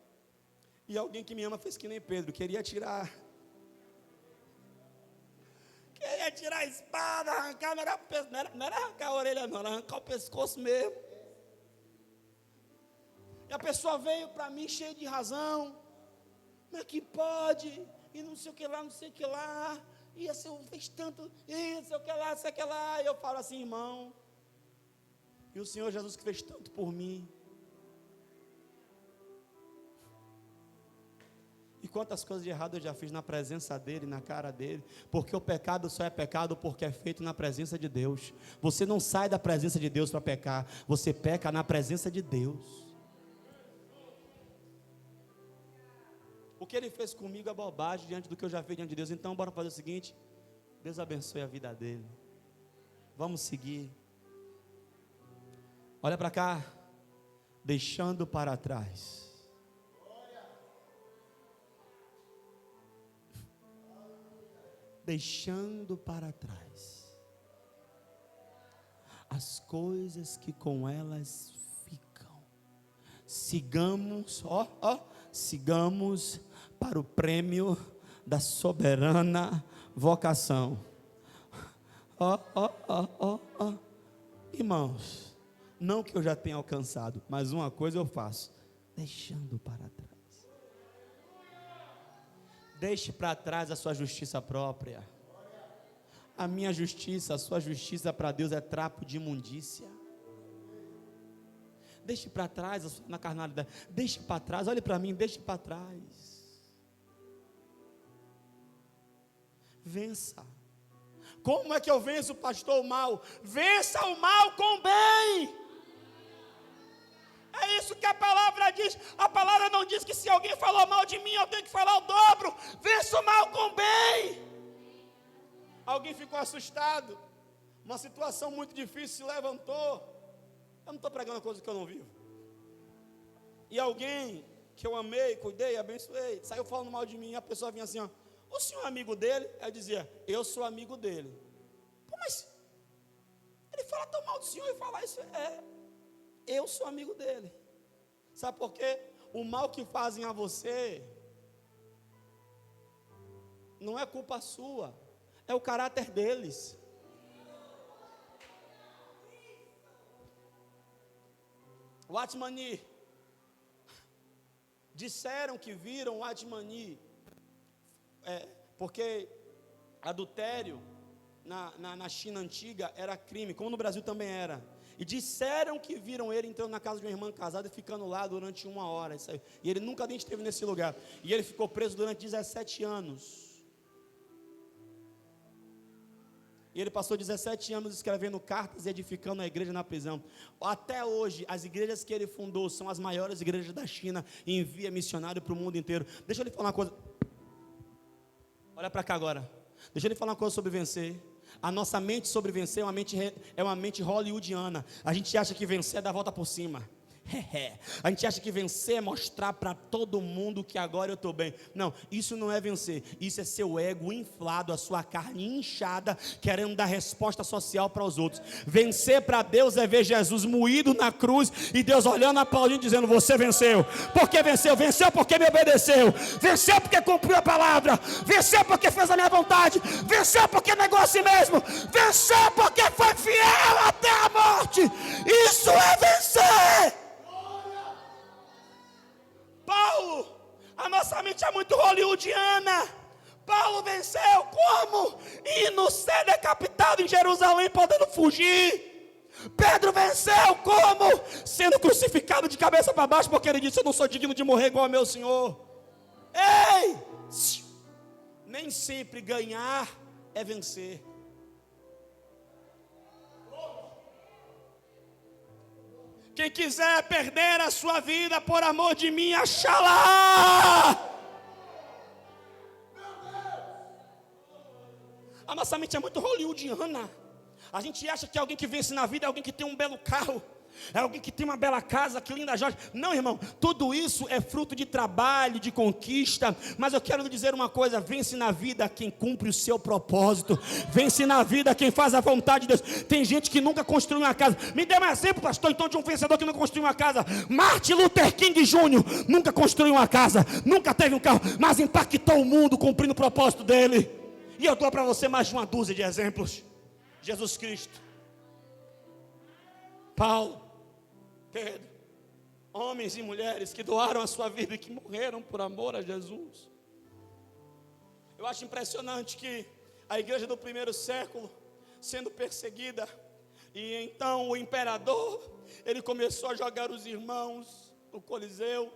Speaker 1: e alguém que me ama fez que nem Pedro, queria tirar a espada, arrancar, não era arrancar a orelha não, era arrancar o pescoço mesmo. E a pessoa veio para mim cheia de razão. Como é que pode? E não sei o que lá, não sei o que lá. E esse fez tanto, e não sei o que lá, não sei o que lá. E eu falo assim, irmão. E o Senhor Jesus que fez tanto por mim. E quantas coisas de errado eu já fiz na presença dele, na cara dele. Porque o pecado só é pecado porque é feito na presença de Deus. Você não sai da presença de Deus para pecar. Você peca na presença de Deus. O que ele fez comigo é bobagem diante do que eu já fiz diante de Deus. Então bora fazer o seguinte: Deus abençoe a vida dele. Vamos seguir. Olha para cá. Deixando para trás. Deixando para trás as coisas que com elas ficam. Sigamos, sigamos para o prêmio da soberana vocação. Irmãos, não que eu já tenha alcançado, mas uma coisa eu faço: deixando para trás. Deixe para trás a sua justiça própria. A minha justiça, a sua justiça para Deus é trapo de imundícia. Deixe para trás na carnalidade. Deixe para trás, olhe para mim, deixe para trás. Vença. Como é que eu venço, pastor, o mal? Vença o mal com o bem. É isso que a palavra diz. A palavra não diz que se alguém falou mal de mim, eu tenho que falar o dobro. Vença o mal com o bem. Alguém ficou assustado. Uma situação muito difícil se levantou. Eu não estou pregando coisa que eu não vivo. E alguém que eu amei, cuidei, abençoei, saiu falando mal de mim, e a pessoa vinha assim, o senhor é amigo dele? Eu dizia, eu sou amigo dele. Pô, mas ele fala tão mal do senhor e falar isso, eu sou amigo dele. Sabe por quê? O mal que fazem a você não é culpa sua, é o caráter deles. O Atmani, disseram que viram o Atmani, porque adultério na China antiga era crime, como no Brasil também era. E disseram que viram ele entrando na casa de uma irmã casada e ficando lá durante 1 hora. E ele nunca nem esteve nesse lugar. E ele ficou preso durante 17 anos. E ele passou 17 anos escrevendo cartas e edificando a igreja na prisão. Até hoje, as igrejas que ele fundou são as maiores igrejas da China e envia missionário para o mundo inteiro. Deixa eu lhe falar uma coisa. Olha para cá agora. Deixa eu lhe falar uma coisa sobre vencer. A nossa mente sobre vencer é uma mente hollywoodiana. A gente acha que vencer é dar a volta por cima. A gente acha que vencer é mostrar para todo mundo que agora eu estou bem. Não, isso não é vencer. Isso é seu ego inflado, a sua carne inchada, querendo dar resposta social para os outros. Vencer para Deus é ver Jesus moído na cruz e Deus olhando a Paulinho dizendo: você venceu. Por que venceu? Venceu porque me obedeceu. Venceu porque cumpriu a palavra. Venceu porque fez a minha vontade. Venceu porque negou a si mesmo. Venceu porque foi fiel até a morte. Isso é vencer. Paulo, a nossa mente é muito hollywoodiana. Paulo venceu como? Indo ser decapitado em Jerusalém, podendo fugir. Pedro venceu como? Sendo crucificado de cabeça para baixo, porque ele disse: eu não sou digno de morrer igual ao meu Senhor. Ei! Nem sempre ganhar é vencer. Quem quiser perder a sua vida por amor de mim, achará. A nossa mente é muito hollywoodiana. A gente acha que alguém que vence na vida é alguém que tem um belo carro, é alguém que tem uma bela casa, que linda joia. Não, irmão, tudo isso é fruto de trabalho, de conquista. Mas eu quero lhe dizer uma coisa: vence na vida quem cumpre o seu propósito. Vence na vida quem faz a vontade de Deus. Tem gente que nunca construiu uma casa. Me dê um exemplo, pastor, então, de um vencedor que não construiu uma casa. Martin Luther King Jr. nunca construiu uma casa, nunca teve um carro, mas impactou o mundo cumprindo o propósito dele. E eu dou para você mais de uma dúzia de exemplos. Jesus Cristo, Paulo, Pedro, homens e mulheres que doaram a sua vida e que morreram por amor a Jesus. Eu acho impressionante que a igreja do primeiro século, sendo perseguida, e então o imperador, ele começou a jogar os irmãos no Coliseu.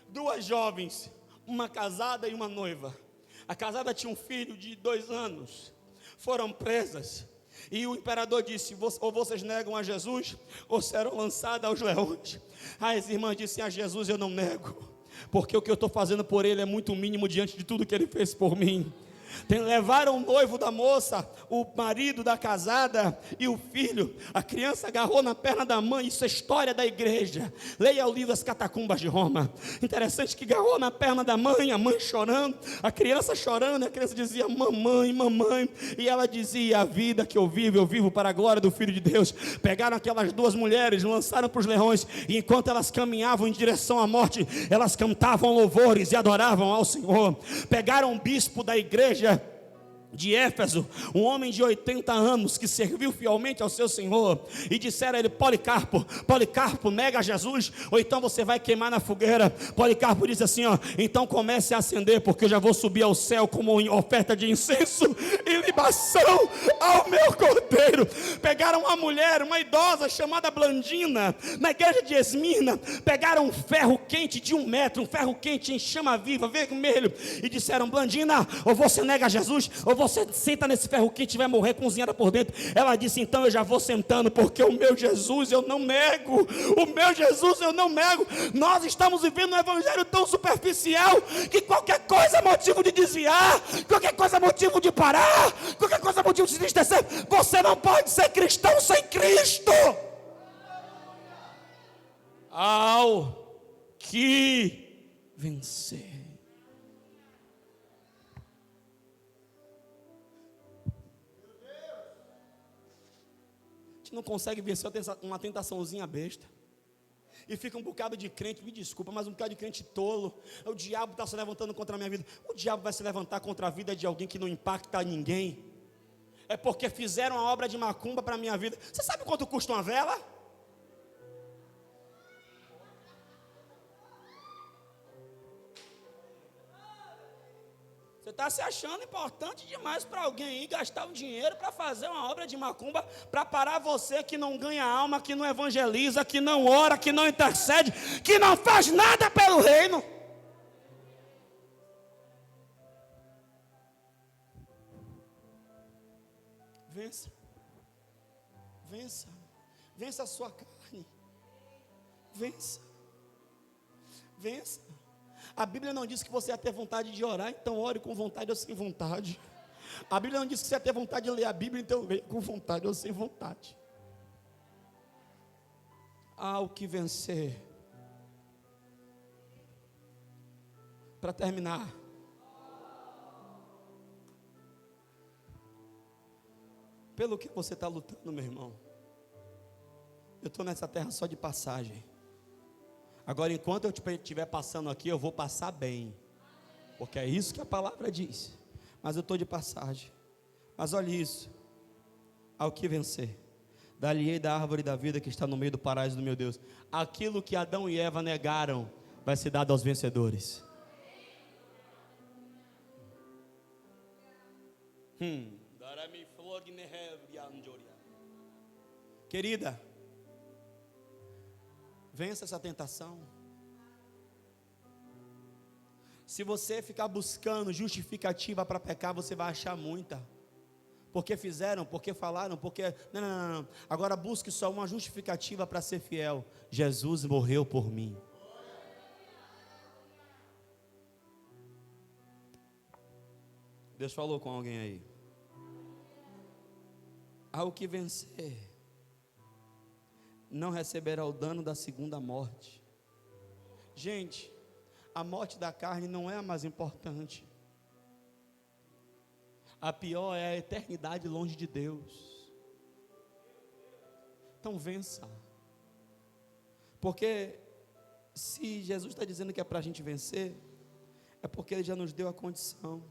Speaker 1: Duas jovens, uma casada e uma noiva. A casada tinha um filho de 2 anos, foram presas. E o imperador disse: ou vocês negam a Jesus, ou serão lançadas aos leões. As irmãs disseram: a Jesus eu não nego, porque o que eu estou fazendo por ele é muito mínimo diante de tudo que ele fez por mim. Levaram o noivo da moça, o marido da casada e o filho. A criança agarrou na perna da mãe. Isso é história da igreja. Leia o livro As Catacumbas de Roma. Interessante que agarrou na perna da mãe, a mãe chorando, a criança chorando. A criança dizia: mamãe, mamãe. E ela dizia: a vida que eu vivo para a glória do Filho de Deus. Pegaram aquelas 2 mulheres, lançaram para os leões, e enquanto elas caminhavam em direção à morte, elas cantavam louvores e adoravam ao Senhor. Pegaram um bispo da igreja de Éfeso, um homem de 80 anos que serviu fielmente ao seu Senhor, e disseram a ele: Policarpo, nega Jesus, ou então você vai queimar na fogueira. Policarpo disse assim: então comece a acender, porque eu já vou subir ao céu como oferta de incenso e libação ao meu cordeiro. Pegaram uma mulher, uma idosa chamada Blandina, na igreja de Esmirna, pegaram um ferro quente de 1 metro, um ferro quente em chama viva, vermelho, e disseram: Blandina, ou você nega Jesus, ou você senta nesse ferro quente e vai morrer cozinhada por dentro. Ela disse: então eu já vou sentando, porque o meu Jesus eu não nego. O meu Jesus eu não nego. Nós estamos vivendo um evangelho tão superficial que qualquer coisa é motivo de desviar, qualquer coisa é motivo de parar, qualquer coisa é motivo de se entristecer. Você não pode ser cristão sem Cristo. Ao que vencer. Não consegue vencer uma tentaçãozinha besta, e fica um bocado de crente, me desculpa, mas um bocado de crente tolo. O diabo está se levantando contra a minha vida. O diabo vai se levantar contra a vida de alguém que não impacta ninguém. É porque fizeram a obra de macumba para a minha vida. Você sabe quanto custa uma vela? Você está se achando importante demais para alguém ir gastar o dinheiro para fazer uma obra de macumba, para parar você que não ganha alma, que não evangeliza, que não ora, que não intercede, que não faz nada pelo reino. Vença. Vença. Vença a sua carne. Vença. Vença. A Bíblia não diz que você ia ter vontade de orar, então ore com vontade ou sem vontade. A Bíblia não diz que você ia ter vontade de ler a Bíblia, então leia com vontade ou sem vontade. Há o que vencer. Para terminar, pelo que você está lutando, meu irmão? Eu estou nessa terra só de passagem. Agora, enquanto eu estiver passando aqui, eu vou passar bem, porque é isso que a palavra diz. Mas eu estou de passagem. Mas olha isso, ao que vencer. Dar-lhe-ei da árvore da vida que está no meio do paraíso do meu Deus. Aquilo que Adão e Eva negaram vai ser dado aos vencedores. Querida, vença essa tentação. Se você ficar buscando justificativa para pecar, você vai achar muita. Porque fizeram, porque falaram, porque... Não. Agora busque só uma justificativa para ser fiel. Jesus morreu por mim. Deus falou com alguém aí. Ao que vencer, não receberá o dano da segunda morte. Gente, a morte da carne não é a mais importante. A pior é a eternidade longe de Deus. Então vença. Porque se Jesus está dizendo que é para a gente vencer, é porque Ele já nos deu a condição.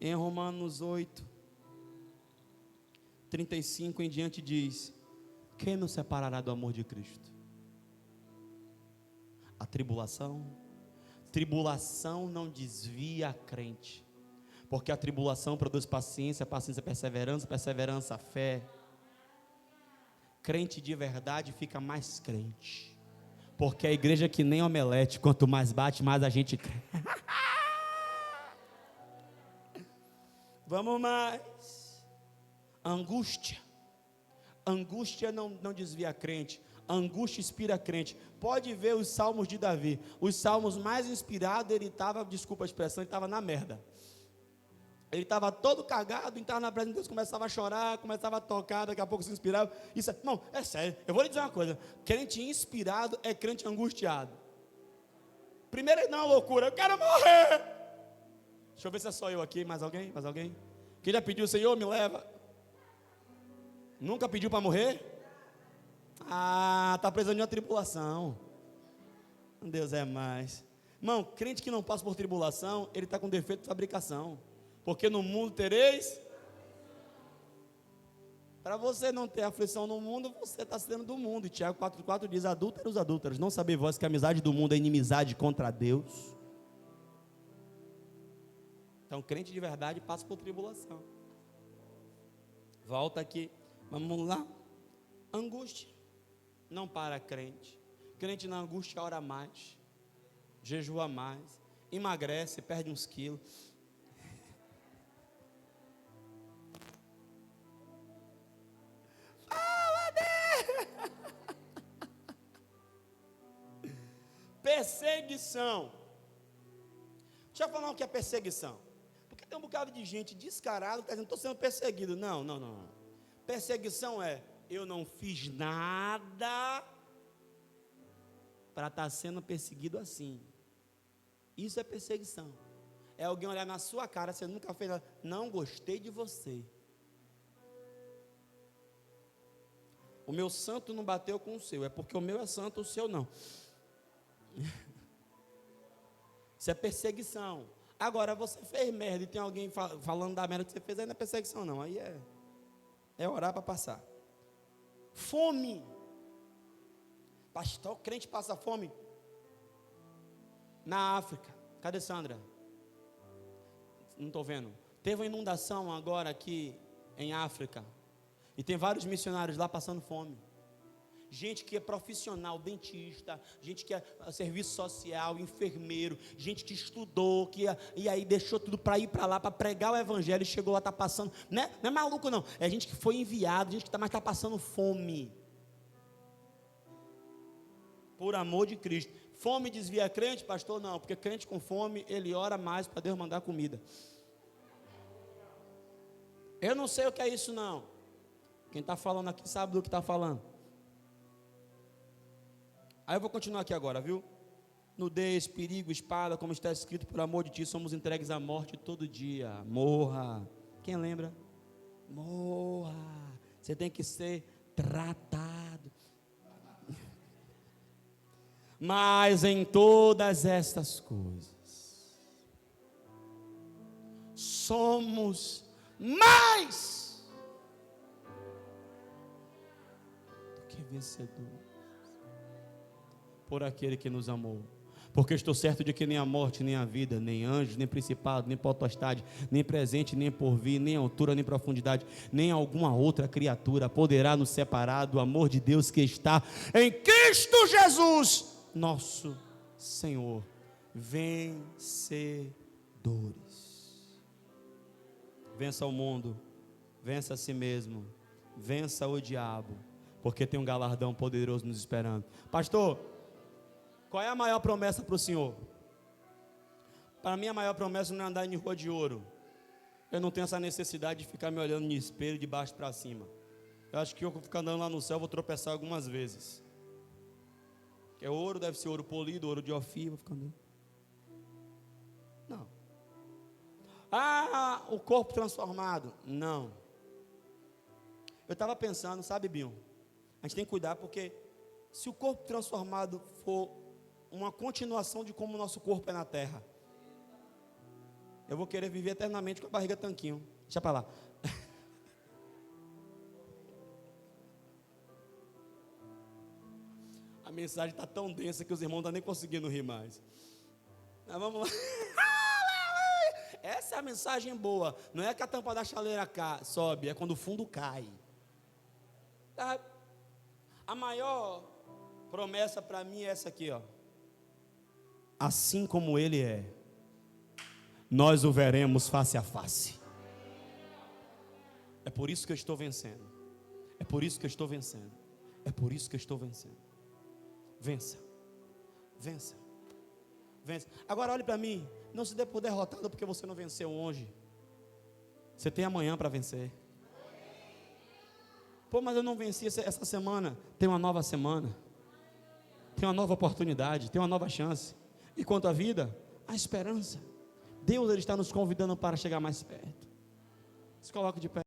Speaker 1: Em Romanos 8:35 em diante diz: quem nos separará do amor de Cristo? A tribulação? Tribulação não desvia a crente, porque a tribulação produz paciência, paciência perseverança, perseverança fé. Crente de verdade fica mais crente, porque a igreja é que nem omelete, quanto mais bate, mais a gente crê. Vamos mais. Angústia não desvia a crente. Angústia inspira a crente. Pode ver os salmos de Davi. Os salmos mais inspirados, ele estava, desculpa a expressão, ele estava na merda. Ele estava todo cagado, entrava na presença de Deus, começava a chorar, começava a tocar, daqui a pouco se inspirava. Isso é, não, é sério, eu vou lhe dizer uma coisa: crente inspirado é crente angustiado. Primeiro ele dá uma loucura, eu quero morrer. Deixa eu ver se é só eu aqui, mais alguém? Mais alguém? Quem já pediu, Senhor, me leva? Nunca pediu para morrer? Está precisando de uma tribulação. Deus é mais. Irmão, crente que não passa por tribulação, ele está com defeito de fabricação. Porque no mundo tereis. Para você não ter aflição no mundo, você está sendo do mundo. E Tiago 4,4 diz: adúlteros, não sabei vós que a amizade do mundo é inimizade contra Deus? Então, crente de verdade passa por tribulação. Volta aqui, vamos lá. Angústia não para crente. Crente na angústia ora mais, jejua mais, emagrece, perde uns quilos. Perseguição. Deixa eu falar o que é perseguição. Porque tem um bocado de gente descarada que está dizendo: estou sendo perseguido. Não. Perseguição é: eu não fiz nada para estar sendo perseguido assim. Isso é perseguição. É alguém olhar na sua cara: você nunca fez nada, não gostei de você. O meu santo não bateu com o seu, é porque o meu é santo, o seu não. Isso é perseguição. Agora, você fez merda e tem alguém falando da merda que você fez, aí não é perseguição não, aí é orar para passar. Fome. Pastor, o crente passa fome na África. Cadê Sandra? Não estou vendo. Teve uma inundação agora aqui em África, e tem vários missionários lá passando fome. gente que é profissional, dentista, gente que é serviço social, enfermeiro, gente que estudou, e aí deixou tudo para ir para lá, para pregar o evangelho, e chegou lá, está passando, não é maluco não, é gente que foi enviado, gente que está passando fome, por amor de Cristo. Fome desvia crente, pastor? Não, porque crente com fome, ele ora mais para Deus mandar comida. Eu não sei o que é isso não. Quem está falando aqui sabe do que está falando. Aí eu vou continuar aqui agora, viu? Nudez, perigo, espada, como está escrito, por amor de ti somos entregues à morte todo dia. Morra. Quem lembra? Morra. Você tem que ser tratado. Mas em todas estas coisas somos mais do que vencedores por aquele que nos amou. Porque estou certo de que nem a morte, nem a vida, nem anjos, nem principado, nem potestade, nem presente, nem porvir, nem altura, nem profundidade, nem alguma outra criatura poderá nos separar do amor de Deus que está em Cristo Jesus, nosso Senhor. Vencedores. Vença o mundo, vença a si mesmo, vença o diabo, porque tem um galardão poderoso nos esperando. Pastor, qual é a maior promessa para o senhor? Para mim a maior promessa não é andar em rua de ouro. Eu não tenho essa necessidade de ficar me olhando no espelho de baixo para cima. Eu acho que eu vou ficar andando lá no céu, vou tropeçar algumas vezes. Que é ouro, deve ser ouro polido, ouro de Ofir, vou ficar andando. Não. O corpo transformado. Não. Eu estava pensando, sabe, Bion? A gente tem que cuidar, porque se o corpo transformado for uma continuação de como o nosso corpo é na terra, eu vou querer viver eternamente com a barriga tanquinho. Deixa para lá. A mensagem está tão densa que os irmãos não estão nem conseguindo rir mais. Mas vamos lá. Essa é a mensagem boa. Não é que a tampa da chaleira sobe, é quando o fundo cai. A maior promessa para mim é essa aqui, ó. Assim como Ele é, nós o veremos face a face. É por isso que eu estou vencendo. É por isso que eu estou vencendo. É por isso que eu estou vencendo. Vença. Vença. Vença. Agora olhe para mim. Não se dê por derrotado porque você não venceu hoje. Você tem amanhã para vencer. Pô, mas eu não venci essa semana. Tem uma nova semana. Tem uma nova oportunidade. Tem uma nova chance. E quanto à vida, a esperança. Deus, Ele está nos convidando para chegar mais perto. Se coloque de pé.